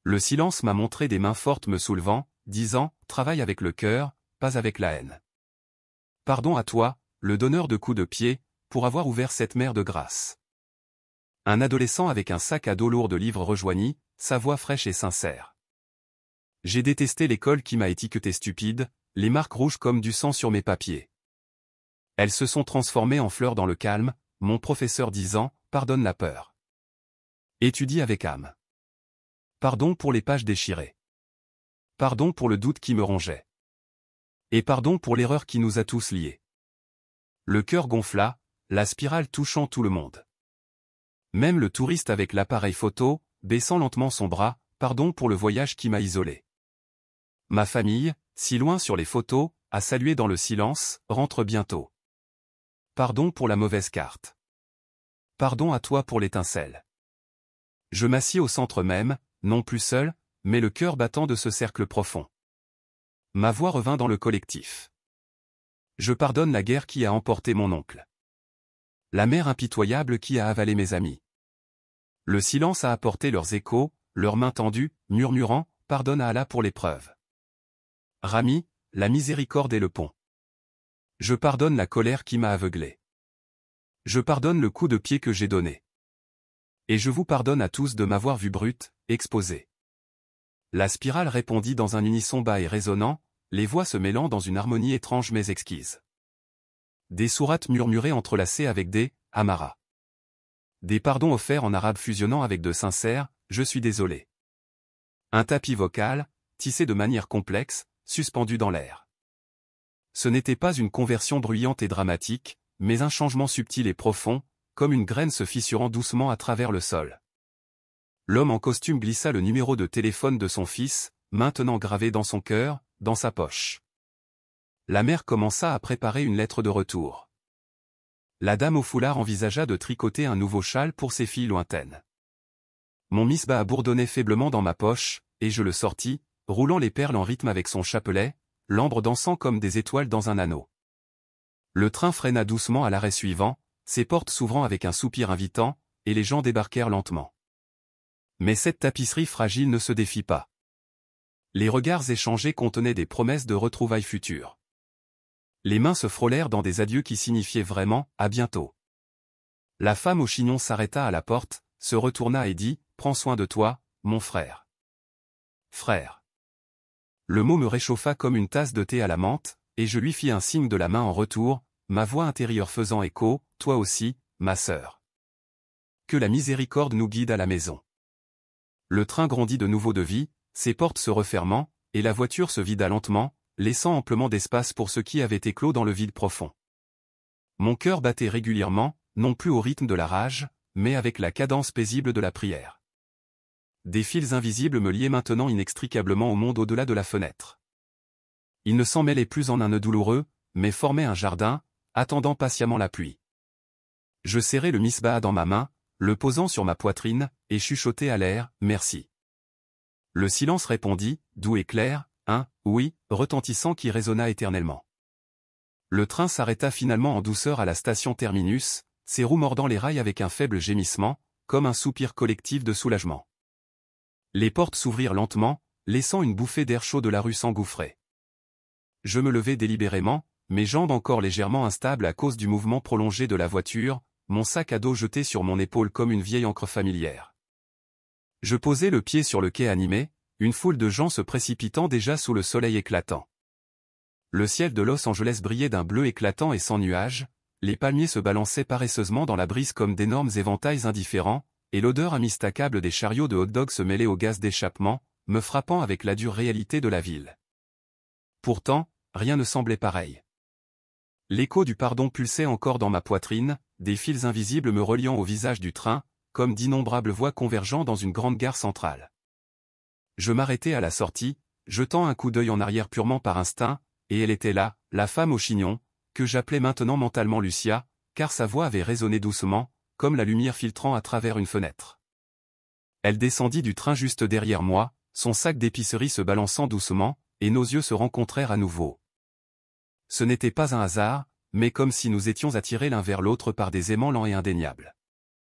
Le silence m'a montré des mains fortes me soulevant, disant, travaille avec le cœur, pas avec la haine. Pardon à toi, le donneur de coups de pied, pour avoir ouvert cette mer de grâce. Un adolescent avec un sac à dos lourd de livres rejoignit, sa voix fraîche et sincère. J'ai détesté l'école qui m'a étiqueté stupide, les marques rouges comme du sang sur mes papiers. Elles se sont transformées en fleurs dans le calme, mon professeur disant, pardonne la peur. Étudie avec âme. Pardon pour les pages déchirées. Pardon pour le doute qui me rongeait. Et pardon pour l'erreur qui nous a tous liés. Le cœur gonfla, la spirale touchant tout le monde. Même le touriste avec l'appareil photo, baissant lentement son bras, pardon pour le voyage qui m'a isolé. Ma famille, si loin sur les photos, a salué dans le silence, rentre bientôt. Pardon pour la mauvaise carte. Pardon à toi pour l'étincelle. Je m'assis au centre même, non plus seul, mais le cœur battant de ce cercle profond. Ma voix revint dans le collectif. Je pardonne la guerre qui a emporté mon oncle. La mer impitoyable qui a avalé mes amis. Le silence a apporté leurs échos, leurs mains tendues, murmurant, pardonne à Allah pour l'épreuve. Rami, la miséricorde et le pont. Je pardonne la colère qui m'a aveuglé. Je pardonne le coup de pied que j'ai donné. Et je vous pardonne à tous de m'avoir vu brute, exposée. La spirale répondit dans un unisson bas et résonnant, les voix se mêlant dans une harmonie étrange mais exquise. Des sourates murmurées entrelacées avec des « amara ». Des pardons offerts en arabe fusionnant avec de sincères « je suis désolé ». Un tapis vocal, tissé de manière complexe, suspendu dans l'air. Ce n'était pas une conversion bruyante et dramatique, mais un changement subtil et profond, comme une graine se fissurant doucement à travers le sol. L'homme en costume glissa le numéro de téléphone de son fils, maintenant gravé dans son cœur, dans sa poche. La mère commença à préparer une lettre de retour. La dame au foulard envisagea de tricoter un nouveau châle pour ses filles lointaines. Mon misbah bourdonnait faiblement dans ma poche, et je le sortis, roulant les perles en rythme avec son chapelet, l'ambre dansant comme des étoiles dans un anneau. Le train freina doucement à l'arrêt suivant, ses portes s'ouvrant avec un soupir invitant, et les gens débarquèrent lentement. Mais cette tapisserie fragile ne se défit pas. Les regards échangés contenaient des promesses de retrouvailles futures. Les mains se frôlèrent dans des adieux qui signifiaient vraiment « à bientôt ». La femme au chignon s'arrêta à la porte, se retourna et dit « Prends soin de toi, mon frère. » Frère. Le mot me réchauffa comme une tasse de thé à la menthe, et je lui fis un signe de la main en retour, ma voix intérieure faisant écho « Toi aussi, ma sœur. » Que la miséricorde nous guide à la maison. Le train grandit de nouveau de vie, ses portes se refermant, et la voiture se vida lentement, laissant amplement d'espace pour ce qui avait éclos dans le vide profond. Mon cœur battait régulièrement, non plus au rythme de la rage, mais avec la cadence paisible de la prière. Des fils invisibles me liaient maintenant inextricablement au monde au-delà de la fenêtre. Ils ne s'en mêlaient plus en un nœud douloureux, mais formaient un jardin, attendant patiemment la pluie. Je serrai le misbah dans ma main, le posant sur ma poitrine, et chuchotai à l'air, « Merci ». Le silence répondit, doux et clair, un « oui » retentissant qui résonna éternellement. Le train s'arrêta finalement en douceur à la station terminus, ses roues mordant les rails avec un faible gémissement, comme un soupir collectif de soulagement. Les portes s'ouvrirent lentement, laissant une bouffée d'air chaud de la rue s'engouffrer. Je me levai délibérément, mes jambes encore légèrement instables à cause du mouvement prolongé de la voiture, mon sac à dos jeté sur mon épaule comme une vieille ancre familière. Je posai le pied sur le quai animé, une foule de gens se précipitant déjà sous le soleil éclatant. Le ciel de Los Angeles brillait d'un bleu éclatant et sans nuages, les palmiers se balançaient paresseusement dans la brise comme d'énormes éventails indifférents, et l'odeur amistacable des chariots de hot-dog se mêlait au gaz d'échappement, me frappant avec la dure réalité de la ville. Pourtant, rien ne semblait pareil. L'écho du pardon pulsait encore dans ma poitrine, des fils invisibles me reliant au visage du train, comme d'innombrables voies convergeant dans une grande gare centrale. Je m'arrêtai à la sortie, jetant un coup d'œil en arrière purement par instinct, et elle était là, la femme au chignon, que j'appelais maintenant mentalement Lucia, car sa voix avait résonné doucement, comme la lumière filtrant à travers une fenêtre. Elle descendit du train juste derrière moi, son sac d'épicerie se balançant doucement, et nos yeux se rencontrèrent à nouveau. Ce n'était pas un hasard, mais comme si nous étions attirés l'un vers l'autre par des aimants lents et indéniables.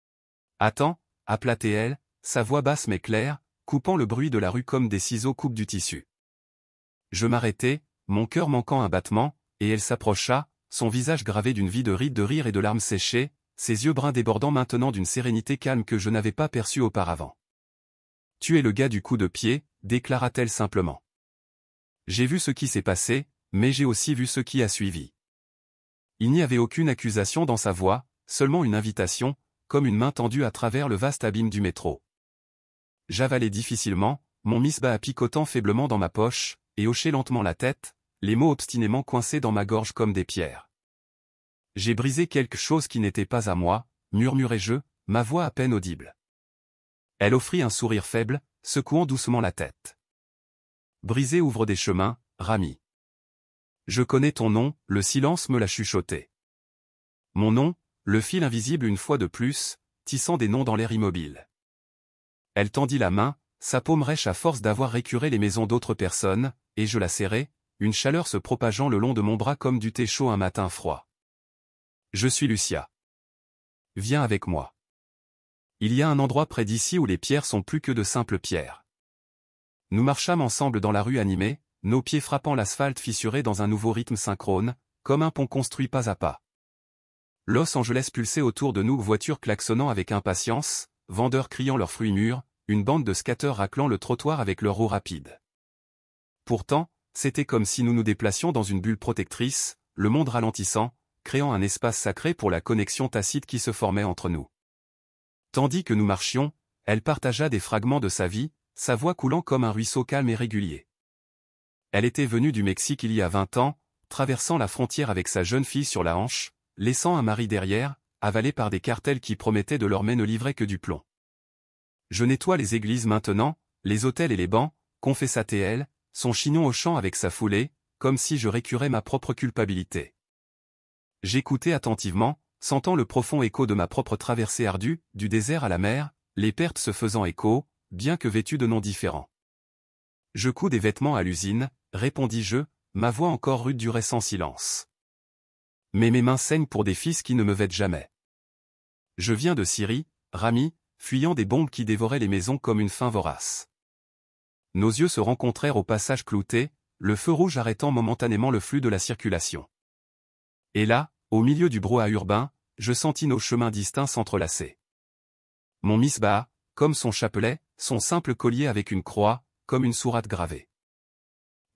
« Attends » appela-t-elle, sa voix basse mais claire, coupant le bruit de la rue comme des ciseaux coupent du tissu. Je m'arrêtai, mon cœur manquant un battement, et elle s'approcha, son visage gravé d'une vie de rides de rire et de larmes séchées, ses yeux bruns débordant maintenant d'une sérénité calme que je n'avais pas perçue auparavant. « Tu es le gars du coup de pied » déclara-t-elle simplement. J'ai vu ce qui s'est passé, mais j'ai aussi vu ce qui a suivi. Il n'y avait aucune accusation dans sa voix, seulement une invitation, comme une main tendue à travers le vaste abîme du métro. J'avalai difficilement, mon misbah picotant faiblement dans ma poche, et hochai lentement la tête, les mots obstinément coincés dans ma gorge comme des pierres. J'ai brisé quelque chose qui n'était pas à moi, murmurai-je, ma voix à peine audible. Elle offrit un sourire faible, secouant doucement la tête. Briser ouvre des chemins, Rami. Je connais ton nom, le silence me l'a chuchoté. Mon nom, le fil invisible une fois de plus, tissant des noms dans l'air immobile. Elle tendit la main, sa paume rêche à force d'avoir récuré les maisons d'autres personnes, et je la serrai, une chaleur se propageant le long de mon bras comme du thé chaud un matin froid. Je suis Lucia. Viens avec moi. Il y a un endroit près d'ici où les pierres sont plus que de simples pierres. Nous marchâmes ensemble dans la rue animée, nos pieds frappant l'asphalte fissuré dans un nouveau rythme synchrone, comme un pont construit pas à pas. Los Angeles pulsait autour de nous, voitures klaxonnant avec impatience, vendeurs criant leurs fruits mûrs, une bande de skateurs raclant le trottoir avec leurs roues rapides. Pourtant, c'était comme si nous nous déplacions dans une bulle protectrice, le monde ralentissant, créant un espace sacré pour la connexion tacite qui se formait entre nous. Tandis que nous marchions, elle partagea des fragments de sa vie, sa voix coulant comme un ruisseau calme et régulier. Elle était venue du Mexique il y a 20 ans, traversant la frontière avec sa jeune fille sur la hanche, laissant un mari derrière, avalé par des cartels qui promettaient de leur mais ne livraient que du plomb. Je nettoie les églises maintenant, les hôtels et les bancs, confessa-t-elle, son chignon hochant avec sa foulée, comme si je récurais ma propre culpabilité. J'écoutais attentivement, sentant le profond écho de ma propre traversée ardue, du désert à la mer, les pertes se faisant écho, bien que vêtues de noms différents. Je couds des vêtements à l'usine, répondis-je, ma voix encore rude durait sans silence. Mais mes mains saignent pour des fils qui ne me vêtent jamais. Je viens de Syrie, Rami, fuyant des bombes qui dévoraient les maisons comme une faim vorace. Nos yeux se rencontrèrent au passage clouté, le feu rouge arrêtant momentanément le flux de la circulation. Et là, au milieu du brouhaha urbain, je sentis nos chemins distincts s'entrelacer. Mon misbah, comme son chapelet, son simple collier avec une croix, comme une sourate gravée.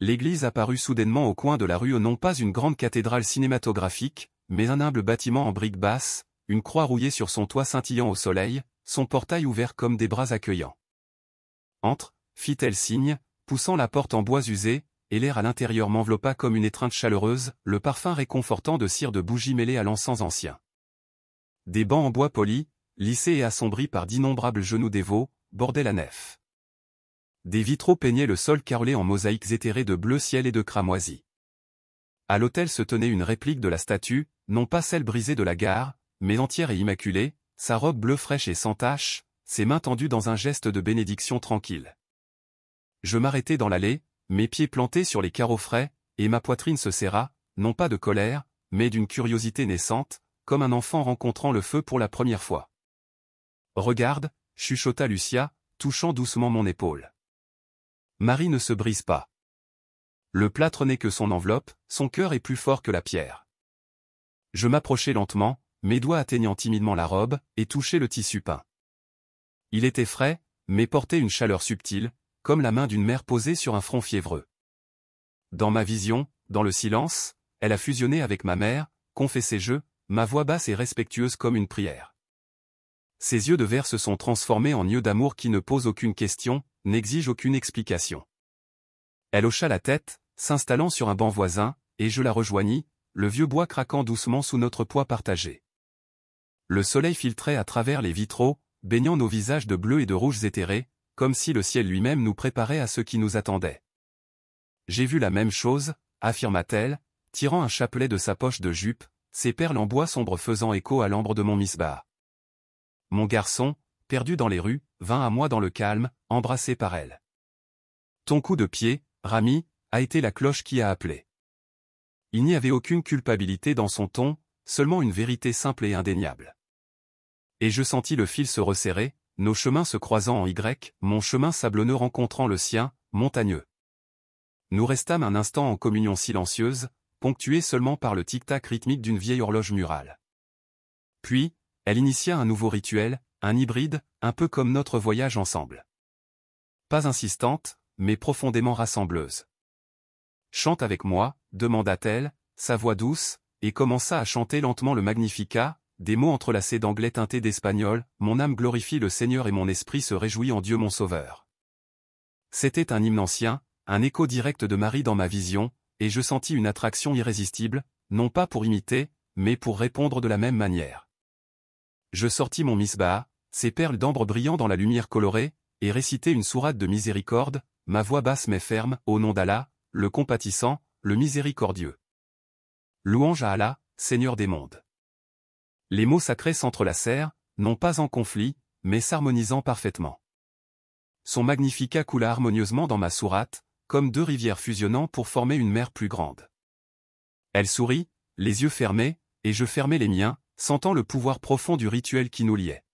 L'église apparut soudainement au coin de la rue, non pas une grande cathédrale cinématographique, mais un humble bâtiment en briques basses, une croix rouillée sur son toit scintillant au soleil, son portail ouvert comme des bras accueillants. Entre, fit-elle signe, poussant la porte en bois usé, et l'air à l'intérieur m'enveloppa comme une étreinte chaleureuse, le parfum réconfortant de cire de bougies mêlée à l'encens ancien. Des bancs en bois poli, lissés et assombris par d'innombrables genoux dévots, bordaient la nef. Des vitraux peignaient le sol carrelé en mosaïques éthérées de bleu ciel et de cramoisi. À l'autel se tenait une réplique de la statue, non pas celle brisée de la gare, mais entière et immaculée, sa robe bleue fraîche et sans tache, ses mains tendues dans un geste de bénédiction tranquille. Je m'arrêtai dans l'allée, mes pieds plantés sur les carreaux frais, et ma poitrine se serra, non pas de colère, mais d'une curiosité naissante, comme un enfant rencontrant le feu pour la première fois. Regarde, chuchota Lucia, touchant doucement mon épaule. Marie ne se brise pas. Le plâtre n'est que son enveloppe, son cœur est plus fort que la pierre. Je m'approchai lentement, mes doigts atteignant timidement la robe, et touchai le tissu peint. Il était frais, mais portait une chaleur subtile, comme la main d'une mère posée sur un front fiévreux. Dans ma vision, dans le silence, elle a fusionné avec ma mère, confessai-je, ma voix basse et respectueuse comme une prière. Ses yeux de verre se sont transformés en yeux d'amour qui ne posent aucune question, n'exigent aucune explication. Elle hocha la tête, s'installant sur un banc voisin, et je la rejoignis, le vieux bois craquant doucement sous notre poids partagé. Le soleil filtrait à travers les vitraux, baignant nos visages de bleu et de rouges éthérés, comme si le ciel lui-même nous préparait à ce qui nous attendait. J'ai vu la même chose, affirma-t-elle, tirant un chapelet de sa poche de jupe, ses perles en bois sombre faisant écho à l'ambre de mon misbah. Mon garçon, perdu dans les rues, vint à moi dans le calme, embrassé par elle. Ton coup de pied, Rami, a été la cloche qui a appelé. Il n'y avait aucune culpabilité dans son ton, seulement une vérité simple et indéniable. Et je sentis le fil se resserrer, nos chemins se croisant en Y, mon chemin sablonneux rencontrant le sien, montagneux. Nous restâmes un instant en communion silencieuse, ponctuée seulement par le tic-tac rythmique d'une vieille horloge murale. Puis, elle initia un nouveau rituel, un hybride, un peu comme notre voyage ensemble. Pas insistante, mais profondément rassembleuse. « Chante avec moi », demanda-t-elle, sa voix douce, et commença à chanter lentement le Magnificat, des mots entrelacés d'anglais teintés d'espagnol, mon âme glorifie le Seigneur et mon esprit se réjouit en Dieu mon Sauveur. C'était un hymne ancien, un écho direct de Marie dans ma vision, et je sentis une attraction irrésistible, non pas pour imiter, mais pour répondre de la même manière. Je sortis mon misbah, ses perles d'ambre brillant dans la lumière colorée, et récitai une sourate de miséricorde, ma voix basse mais ferme, au nom d'Allah, le compatissant, le miséricordieux. Louange à Allah, Seigneur des mondes. Les mots sacrés s'entrelacèrent, non pas en conflit, mais s'harmonisant parfaitement. Son Magnificat coula harmonieusement dans ma sourate, comme deux rivières fusionnant pour former une mer plus grande. Elle sourit, les yeux fermés, et je fermai les miens, sentant le pouvoir profond du rituel qui nous liait.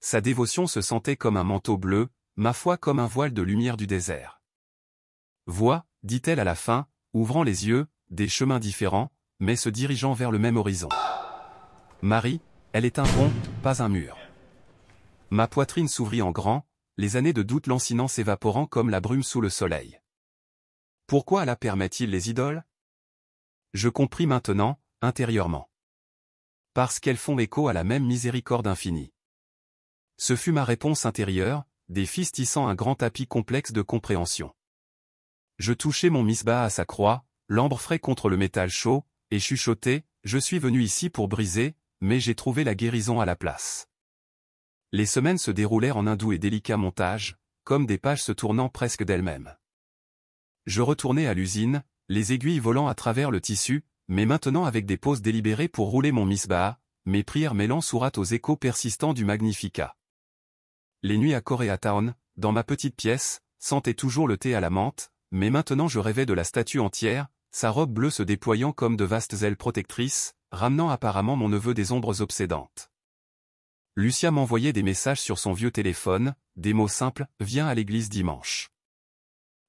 Sa dévotion se sentait comme un manteau bleu, ma foi comme un voile de lumière du désert. Vois, dit-elle à la fin, ouvrant les yeux, des chemins différents, mais se dirigeant vers le même horizon. Marie, elle est un pont, pas un mur. Ma poitrine s'ouvrit en grand, les années de doute lancinant s'évaporant comme la brume sous le soleil. Pourquoi Allah permet-il les idoles? Je compris maintenant, intérieurement. Parce qu'elles font écho à la même miséricorde infinie. Ce fut ma réponse intérieure, des fils tissant un grand tapis complexe de compréhension. Je touchai mon misbah à sa croix, l'ambre frais contre le métal chaud, et chuchotai, je suis venu ici pour briser, mais j'ai trouvé la guérison à la place. Les semaines se déroulèrent en un doux et délicat montage, comme des pages se tournant presque d'elles-mêmes. Je retournai à l'usine, les aiguilles volant à travers le tissu, mais maintenant avec des pauses délibérées pour rouler mon misbah, mes prières mêlant sourates aux échos persistants du Magnificat. Les nuits à Koreatown, dans ma petite pièce, sentaient toujours le thé à la menthe, mais maintenant je rêvais de la statue entière, sa robe bleue se déployant comme de vastes ailes protectrices, ramenant apparemment mon neveu des ombres obsédantes. Lucia m'envoyait des messages sur son vieux téléphone, des mots simples, viens à l'église dimanche.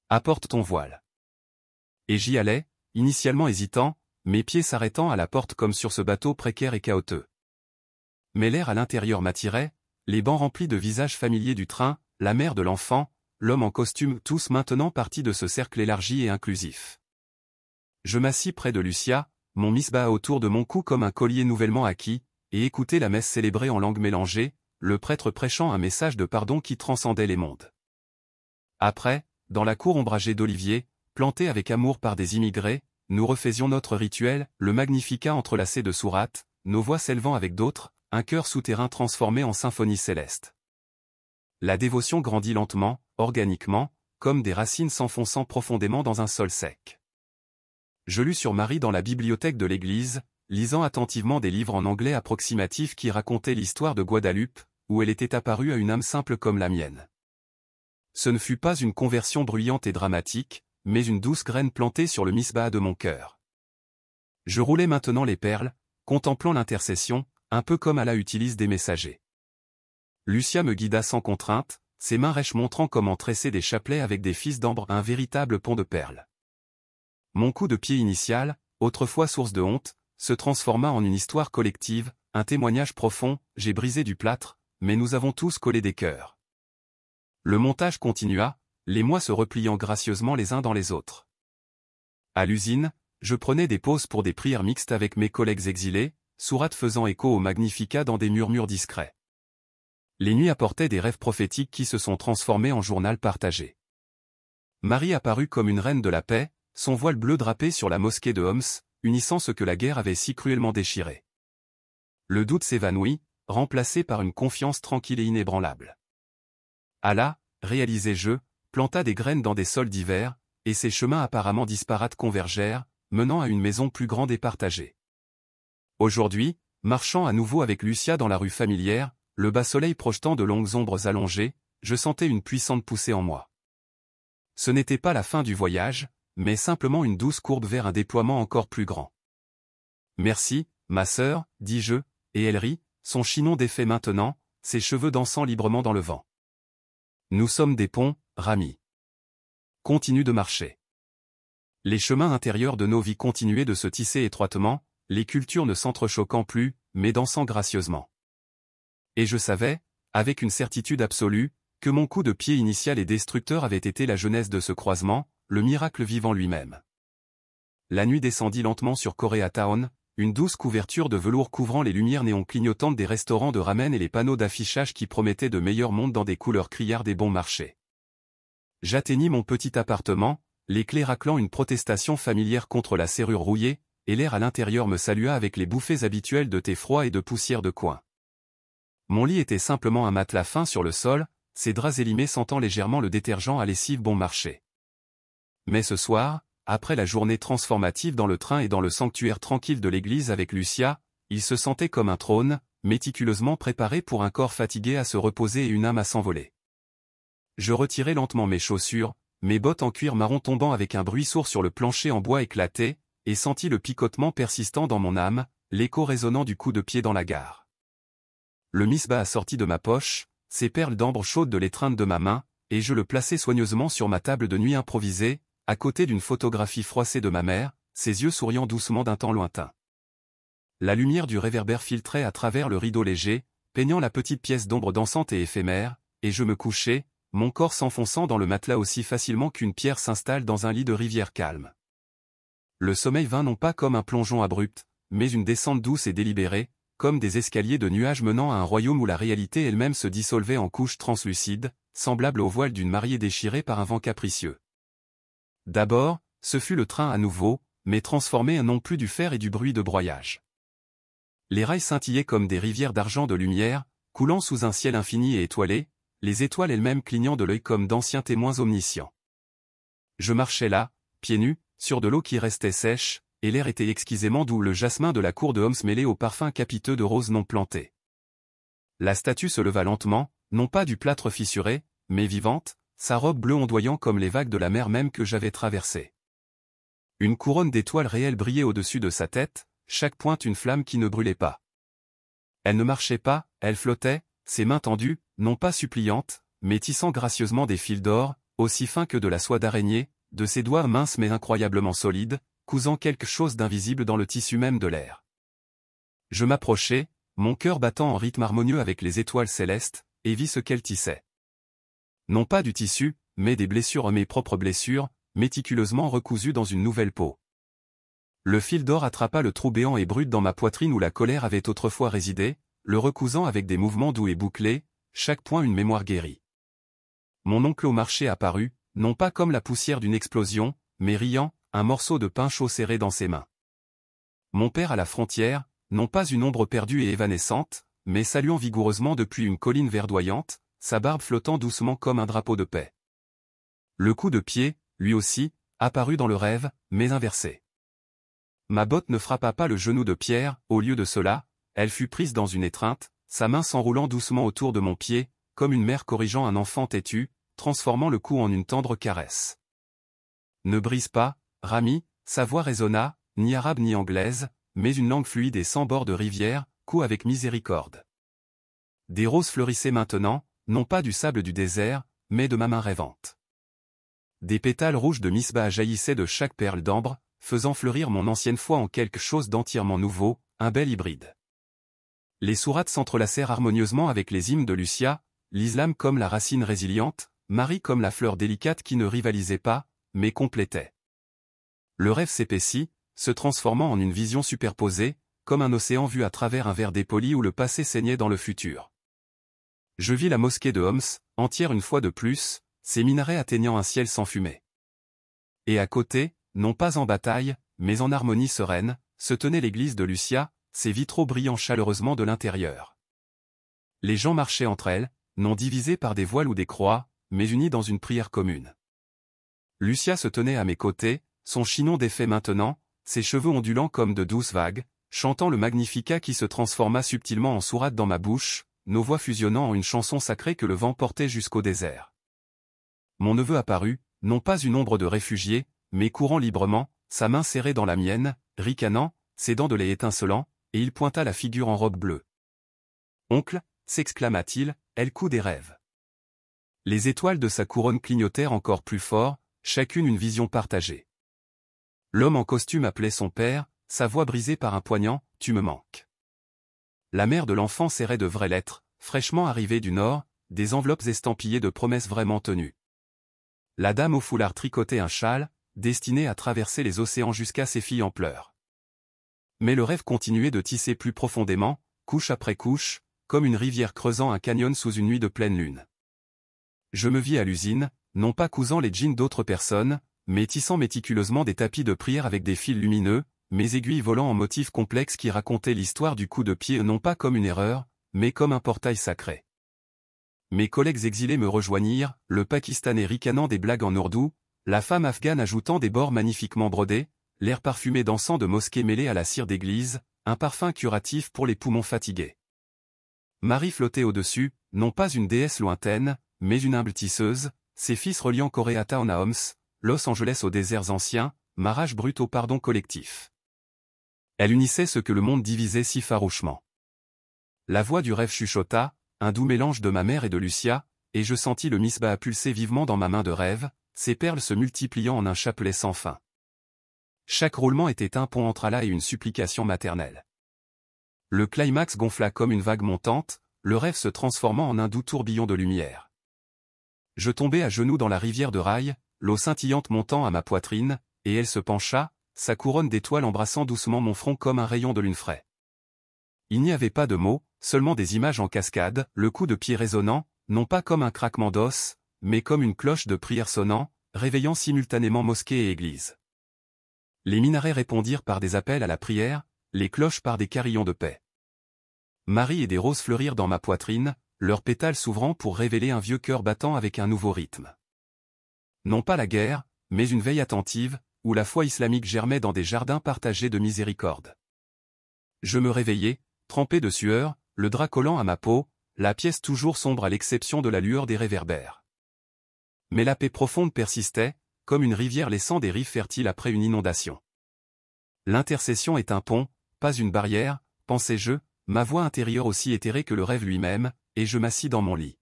Apporte ton voile. Et j'y allais, initialement hésitant, mes pieds s'arrêtant à la porte comme sur ce bateau précaire et chaotique. Mais l'air à l'intérieur m'attirait, les bancs remplis de visages familiers du train, la mère de l'enfant, l'homme en costume, tous maintenant partis de ce cercle élargi et inclusif. Je m'assis près de Lucia, mon misbah autour de mon cou comme un collier nouvellement acquis, et écoutai la messe célébrée en langue mélangée, le prêtre prêchant un message de pardon qui transcendait les mondes. Après, dans la cour ombragée d'oliviers, plantée avec amour par des immigrés, nous refaisions notre rituel, le Magnificat entrelacé de sourates, nos voix s'élevant avec d'autres, un chœur souterrain transformé en symphonie céleste. La dévotion grandit lentement, organiquement, comme des racines s'enfonçant profondément dans un sol sec. Je lus sur Marie dans la bibliothèque de l'église, lisant attentivement des livres en anglais approximatifs qui racontaient l'histoire de Guadeloupe, où elle était apparue à une âme simple comme la mienne. Ce ne fut pas une conversion bruyante et dramatique, mais une douce graine plantée sur le misbah de mon cœur. Je roulais maintenant les perles, contemplant l'intercession, un peu comme Allah utilise des messagers. Lucia me guida sans contrainte, ses mains rêches montrant comment tresser des chapelets avec des fils d'ambre, un véritable pont de perles. Mon coup de pied initial, autrefois source de honte, se transforma en une histoire collective, un témoignage profond. J'ai brisé du plâtre, mais nous avons tous collé des cœurs. Le montage continua, les mois se repliant gracieusement les uns dans les autres. À l'usine, je prenais des pauses pour des prières mixtes avec mes collègues exilés, sourates faisant écho au Magnificat dans des murmures discrets. Les nuits apportaient des rêves prophétiques qui se sont transformés en journal partagé. Marie apparut comme une reine de la paix, son voile bleu drapé sur la mosquée de Homs, unissant ce que la guerre avait si cruellement déchiré. Le doute s'évanouit, remplacé par une confiance tranquille et inébranlable. Allah, réalisai-je, planta des graines dans des sols divers, et ces chemins apparemment disparates convergèrent, menant à une maison plus grande et partagée. Aujourd'hui, marchant à nouveau avec Lucia dans la rue familière, le bas soleil projetant de longues ombres allongées, je sentais une puissante poussée en moi. Ce n'était pas la fin du voyage, mais simplement une douce courbe vers un déploiement encore plus grand. Merci, ma sœur, dis-je, et elle rit, son chignon défait maintenant, ses cheveux dansant librement dans le vent. Nous sommes des ponts, Rami. Continue de marcher. Les chemins intérieurs de nos vies continuaient de se tisser étroitement, les cultures ne s'entrechoquant plus, mais dansant gracieusement. Et je savais, avec une certitude absolue, que mon coup de pied initial et destructeur avait été la genèse de ce croisement, le miracle vivant lui-même. La nuit descendit lentement sur Koreatown, une douce couverture de velours couvrant les lumières néon clignotantes des restaurants de ramen et les panneaux d'affichage qui promettaient de meilleurs mondes dans des couleurs criardes et bon marché. J'atteignis mon petit appartement, les clés raclant une protestation familière contre la serrure rouillée, et l'air à l'intérieur me salua avec les bouffées habituelles de thé froid et de poussière de coin. Mon lit était simplement un matelas fin sur le sol, ses draps élimés sentant légèrement le détergent à lessive bon marché. Mais ce soir, après la journée transformative dans le train et dans le sanctuaire tranquille de l'église avec Lucia, il se sentait comme un trône, méticuleusement préparé pour un corps fatigué à se reposer et une âme à s'envoler. Je retirai lentement mes chaussures, mes bottes en cuir marron tombant avec un bruit sourd sur le plancher en bois éclaté, et sentis le picotement persistant dans mon âme, l'écho résonnant du coup de pied dans la gare. Le misbah a sorti de ma poche, ses perles d'ambre chaudes de l'étreinte de ma main, et je le plaçai soigneusement sur ma table de nuit improvisée, à côté d'une photographie froissée de ma mère, ses yeux souriant doucement d'un temps lointain. La lumière du réverbère filtrait à travers le rideau léger, peignant la petite pièce d'ombre dansante et éphémère, et je me couchai, mon corps s'enfonçant dans le matelas aussi facilement qu'une pierre s'installe dans un lit de rivière calme. Le sommeil vint non pas comme un plongeon abrupt, mais une descente douce et délibérée, comme des escaliers de nuages menant à un royaume où la réalité elle-même se dissolvait en couches translucides, semblables au voile d'une mariée déchirée par un vent capricieux. D'abord, ce fut le train à nouveau, mais transformé non plus du fer et du bruit de broyage. Les rails scintillaient comme des rivières d'argent de lumière, coulant sous un ciel infini et étoilé, les étoiles elles-mêmes clignant de l'œil comme d'anciens témoins omniscients. Je marchais là, pieds nus, sur de l'eau qui restait sèche, et l'air était exquisément doux, le jasmin de la cour de Homs mêlé au parfum capiteux de roses non plantées. La statue se leva lentement, non pas du plâtre fissuré, mais vivante, sa robe bleue ondoyant comme les vagues de la mer même que j'avais traversée. Une couronne d'étoiles réelles brillait au-dessus de sa tête, chaque pointe une flamme qui ne brûlait pas. Elle ne marchait pas, elle flottait, ses mains tendues, non pas suppliantes, mais tissant gracieusement des fils d'or, aussi fins que de la soie d'araignée, de ses doigts minces mais incroyablement solides, cousant quelque chose d'invisible dans le tissu même de l'air. Je m'approchai, mon cœur battant en rythme harmonieux avec les étoiles célestes, et vis ce qu'elle tissait. Non pas du tissu, mais des blessures, mes propres blessures, méticuleusement recousues dans une nouvelle peau. Le fil d'or attrapa le trou béant et brut dans ma poitrine où la colère avait autrefois résidé, le recousant avec des mouvements doux et bouclés, chaque point une mémoire guérie. Mon oncle au marché apparut, non pas comme la poussière d'une explosion, mais riant, un morceau de pain chaud serré dans ses mains. Mon père à la frontière, non pas une ombre perdue et évanescente, mais saluant vigoureusement depuis une colline verdoyante, sa barbe flottant doucement comme un drapeau de paix. Le coup de pied, lui aussi, apparut dans le rêve, mais inversé. Ma botte ne frappa pas le genou de Pierre, au lieu de cela, elle fut prise dans une étreinte, sa main s'enroulant doucement autour de mon pied, comme une mère corrigeant un enfant têtu, transformant le coup en une tendre caresse. Ne brise pas, Rami, sa voix résonna, ni arabe ni anglaise, mais une langue fluide et sans bord de rivière, coud avec miséricorde. Des roses fleurissaient maintenant, non pas du sable du désert, mais de ma main rêvante. Des pétales rouges de misbah jaillissaient de chaque perle d'ambre, faisant fleurir mon ancienne foi en quelque chose d'entièrement nouveau, un bel hybride. Les sourates s'entrelacèrent harmonieusement avec les hymnes de Lucia, l'islam comme la racine résiliente, Marie comme la fleur délicate qui ne rivalisait pas, mais complétait. Le rêve s'épaissit, se transformant en une vision superposée, comme un océan vu à travers un verre dépoli où le passé saignait dans le futur. Je vis la mosquée de Homs, entière une fois de plus, ses minarets atteignant un ciel sans fumée. Et à côté, non pas en bataille, mais en harmonie sereine, se tenait l'église de Lucia, ses vitraux brillant chaleureusement de l'intérieur. Les gens marchaient entre elles, non divisés par des voiles ou des croix, mais unis dans une prière commune. Lucia se tenait à mes côtés, son chignon défait maintenant, ses cheveux ondulants comme de douces vagues, chantant le Magnificat qui se transforma subtilement en sourate dans ma bouche, nos voix fusionnant en une chanson sacrée que le vent portait jusqu'au désert. Mon neveu apparut, non pas une ombre de réfugié, mais courant librement, sa main serrée dans la mienne, ricanant, ses dents de lait étincelant, et il pointa la figure en robe bleue. « Oncle » s'exclama-t-il, elle coud des rêves. Les étoiles de sa couronne clignotèrent encore plus fort, chacune une vision partagée. L'homme en costume appelait son père, sa voix brisée par un poignant « Tu me manques ». La mère de l'enfant serrait de vraies lettres, fraîchement arrivées du nord, des enveloppes estampillées de promesses vraiment tenues. La dame au foulard tricotait un châle, destiné à traverser les océans jusqu'à ses filles en pleurs. Mais le rêve continuait de tisser plus profondément, couche après couche, comme une rivière creusant un canyon sous une nuit de pleine lune. Je me vis à l'usine, non pas cousant les jeans d'autres personnes, mais tissant méticuleusement des tapis de prière avec des fils lumineux, mes aiguilles volant en motifs complexes qui racontaient l'histoire du coup de pied non pas comme une erreur, mais comme un portail sacré. Mes collègues exilés me rejoignirent, le Pakistanais ricanant des blagues en ourdou, la femme afghane ajoutant des bords magnifiquement brodés, l'air parfumé d'encens de mosquée mêlé à la cire d'église, un parfum curatif pour les poumons fatigués. Marie flottait au-dessus, non pas une déesse lointaine, mais une humble tisseuse, ses fils reliant Koréatown à Homs, Los Angeles aux déserts anciens, Marrage brut au pardon collectif. Elle unissait ce que le monde divisait si farouchement. La voix du rêve chuchota, un doux mélange de ma mère et de Lucia, et je sentis le misbah pulser vivement dans ma main de rêve, ses perles se multipliant en un chapelet sans fin. Chaque roulement était un pont entre Allah et une supplication maternelle. Le climax gonfla comme une vague montante, le rêve se transformant en un doux tourbillon de lumière. Je tombai à genoux dans la rivière de rail, l'eau scintillante montant à ma poitrine, et elle se pencha, sa couronne d'étoiles embrassant doucement mon front comme un rayon de lune frais. Il n'y avait pas de mots, seulement des images en cascade, le coup de pied résonnant, non pas comme un craquement d'os, mais comme une cloche de prière sonnant, réveillant simultanément mosquée et église. Les minarets répondirent par des appels à la prière, les cloches par des carillons de paix. Marie et des roses fleurirent dans ma poitrine, leurs pétales s'ouvrant pour révéler un vieux cœur battant avec un nouveau rythme. Non pas la guerre, mais une veille attentive, où la foi islamique germait dans des jardins partagés de miséricorde. Je me réveillai, trempé de sueur, le drap collant à ma peau, la pièce toujours sombre à l'exception de la lueur des réverbères. Mais la paix profonde persistait, comme une rivière laissant des rives fertiles après une inondation. L'intercession est un pont, pas une barrière, pensais-je, ma voix intérieure aussi éthérée que le rêve lui-même, et je m'assis dans mon lit.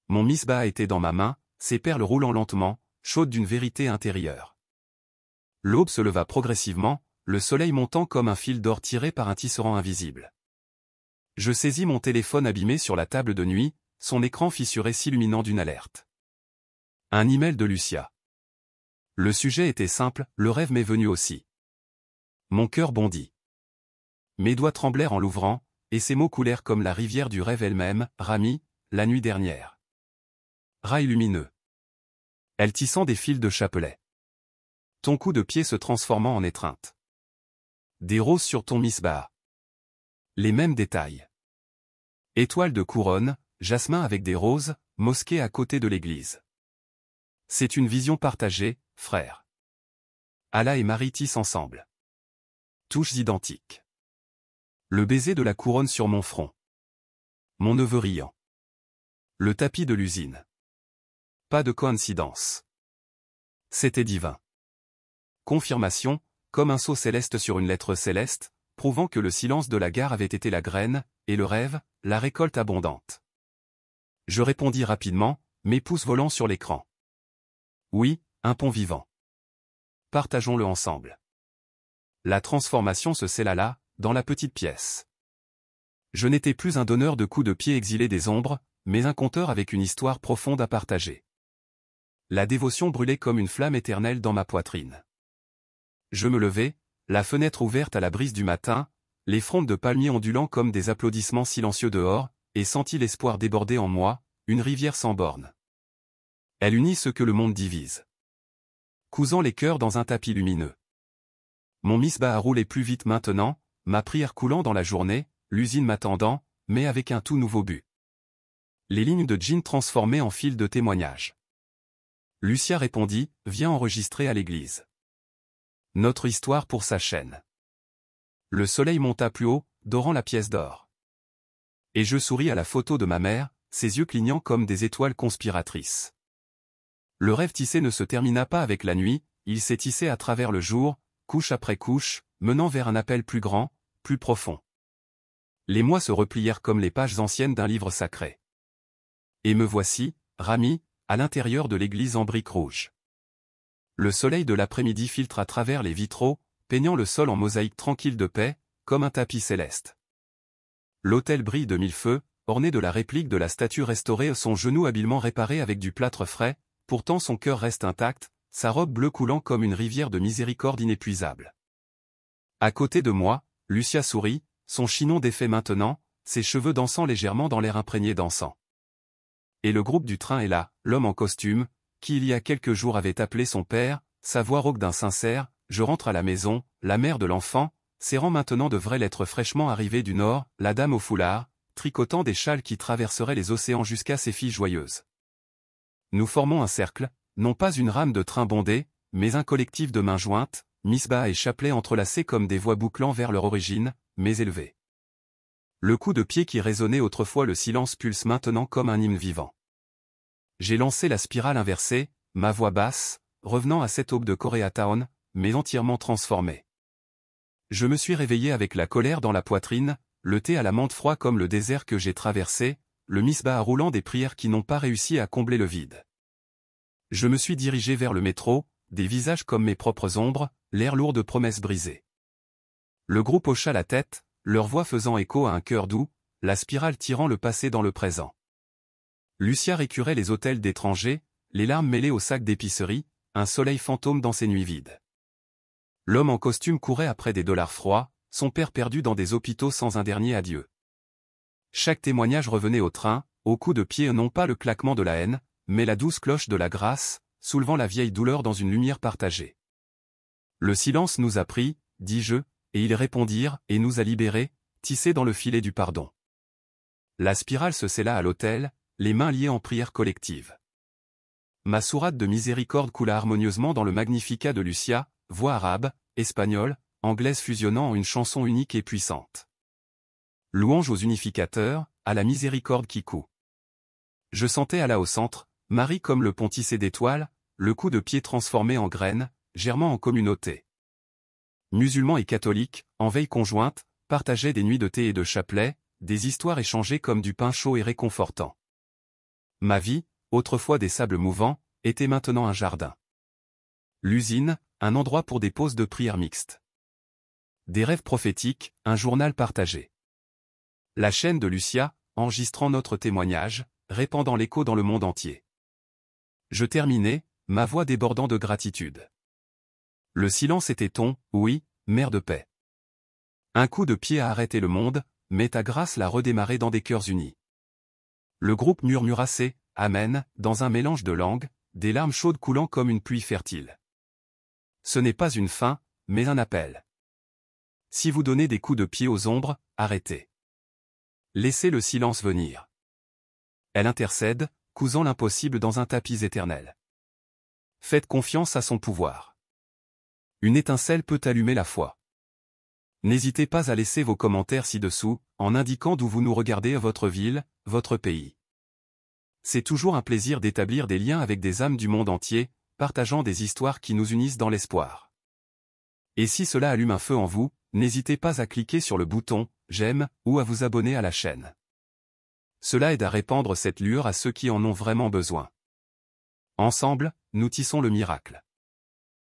Mon misbah était dans ma main, ses perles roulant lentement, chaudes d'une vérité intérieure. L'aube se leva progressivement, le soleil montant comme un fil d'or tiré par un tisserand invisible. Je saisis mon téléphone abîmé sur la table de nuit, son écran fissuré s'illuminant d'une alerte. Un email de Lucia. Le sujet était simple, le rêve m'est venu aussi. Mon cœur bondit. Mes doigts tremblèrent en l'ouvrant, et ces mots coulèrent comme la rivière du rêve elle-même, Rami, la nuit dernière. Rail lumineux. Elle tissant des fils de chapelet. Ton coup de pied se transformant en étreinte. Des roses sur ton misbah. Les mêmes détails. Étoile de couronne, jasmin avec des roses, mosquée à côté de l'église. C'est une vision partagée, frère. Allah et Marie tissent ensemble. Touches identiques. Le baiser de la couronne sur mon front. Mon neveu riant. Le tapis de l'usine. Pas de coïncidence. C'était divin. Confirmation, comme un sceau céleste sur une lettre céleste, prouvant que le silence de la gare avait été la graine, et le rêve, la récolte abondante. Je répondis rapidement, mes pouces volant sur l'écran. Oui, un pont vivant. Partageons-le ensemble. La transformation se scella là, dans la petite pièce. Je n'étais plus un donneur de coups de pied exilé des ombres, mais un conteur avec une histoire profonde à partager. La dévotion brûlait comme une flamme éternelle dans ma poitrine. Je me levai, la fenêtre ouverte à la brise du matin, les frondes de palmiers ondulant comme des applaudissements silencieux dehors, et sentis l'espoir déborder en moi, une rivière sans bornes. Elle unit ce que le monde divise, cousant les cœurs dans un tapis lumineux. Mon misbah roulait plus vite maintenant, ma prière coulant dans la journée, l'usine m'attendant, mais avec un tout nouveau but. Les lignes de Jean transformées en fil de témoignage. Lucia répondit, viens enregistrer à l'église. Notre histoire pour sa chaîne. Le soleil monta plus haut, dorant la pièce d'or. Et je souris à la photo de ma mère, ses yeux clignant comme des étoiles conspiratrices. Le rêve tissé ne se termina pas avec la nuit, il s'est tissé à travers le jour, couche après couche, menant vers un appel plus grand, plus profond. Les mois se replièrent comme les pages anciennes d'un livre sacré. Et me voici, Rami, à l'intérieur de l'église en briques rouges. Le soleil de l'après-midi filtre à travers les vitraux, peignant le sol en mosaïque tranquille de paix, comme un tapis céleste. L'autel brille de mille feux, orné de la réplique de la statue restaurée, son genou habilement réparé avec du plâtre frais, pourtant son cœur reste intact, sa robe bleue coulant comme une rivière de miséricorde inépuisable. À côté de moi, Lucia sourit, son chignon défait maintenant, ses cheveux dansant légèrement dans l'air imprégné d'encens. Et le groupe du train est là, l'homme en costume, qui il y a quelques jours avait appelé son père, sa voix rauque d'un sincère, je rentre à la maison, la mère de l'enfant, serrant maintenant de vraies lettres fraîchement arrivées du nord, la dame au foulard, tricotant des châles qui traverseraient les océans jusqu'à ses filles joyeuses. Nous formons un cercle, non pas une rame de train bondé, mais un collectif de mains jointes, misbah et chapelets entrelacés comme des voix bouclant vers leur origine, mais élevées. Le coup de pied qui résonnait autrefois le silence pulse maintenant comme un hymne vivant. J'ai lancé la spirale inversée, ma voix basse, revenant à cette aube de Koreatown, mais entièrement transformée. Je me suis réveillé avec la colère dans la poitrine, le thé à la menthe froid comme le désert que j'ai traversé, le misbah roulant des prières qui n'ont pas réussi à combler le vide. Je me suis dirigé vers le métro, des visages comme mes propres ombres, l'air lourd de promesses brisées. Le groupe hocha la tête, leur voix faisant écho à un cœur doux, la spirale tirant le passé dans le présent. Lucia récurait les hôtels d'étrangers, les larmes mêlées aux sacs d'épicerie, un soleil fantôme dans ses nuits vides. L'homme en costume courait après des dollars froids, son père perdu dans des hôpitaux sans un dernier adieu. Chaque témoignage revenait au train, au coup de pied non pas le claquement de la haine, mais la douce cloche de la grâce, soulevant la vieille douleur dans une lumière partagée. Le silence nous a pris, dis-je, et ils répondirent, et nous a libérés, tissés dans le filet du pardon. La spirale se scella à l'autel, les mains liées en prière collective. Ma sourate de miséricorde coula harmonieusement dans le Magnificat de Lucia, voix arabe, espagnole, anglaise fusionnant en une chanson unique et puissante. Louange aux unificateurs, à la miséricorde qui coud. Je sentais Allah au centre, Marie comme le pont tissé d'étoiles, le coup de pied transformé en graine, germant en communauté. Musulmans et catholiques, en veille conjointe, partageaient des nuits de thé et de chapelet, des histoires échangées comme du pain chaud et réconfortant. Ma vie, autrefois des sables mouvants, était maintenant un jardin. L'usine, un endroit pour des pauses de prière mixtes. Des rêves prophétiques, un journal partagé. La chaîne de Lucia, enregistrant notre témoignage, répandant l'écho dans le monde entier. Je terminai, ma voix débordant de gratitude. Le silence était ton, oui, mère de paix. Un coup de pied a arrêté le monde, mais ta grâce l'a redémarré dans des cœurs unis. Le groupe murmura ses Amen, dans un mélange de langues, des larmes chaudes coulant comme une pluie fertile. Ce n'est pas une fin, mais un appel. Si vous donnez des coups de pied aux ombres, arrêtez. Laissez le silence venir. Elle intercède, cousant l'impossible dans un tapis éternel. Faites confiance à son pouvoir. Une étincelle peut allumer la foi. N'hésitez pas à laisser vos commentaires ci-dessous, en indiquant d'où vous nous regardez, votre ville, votre pays. C'est toujours un plaisir d'établir des liens avec des âmes du monde entier, partageant des histoires qui nous unissent dans l'espoir. Et si cela allume un feu en vous, n'hésitez pas à cliquer sur le bouton « J'aime » ou à vous abonner à la chaîne. Cela aide à répandre cette lueur à ceux qui en ont vraiment besoin. Ensemble, nous tissons le miracle.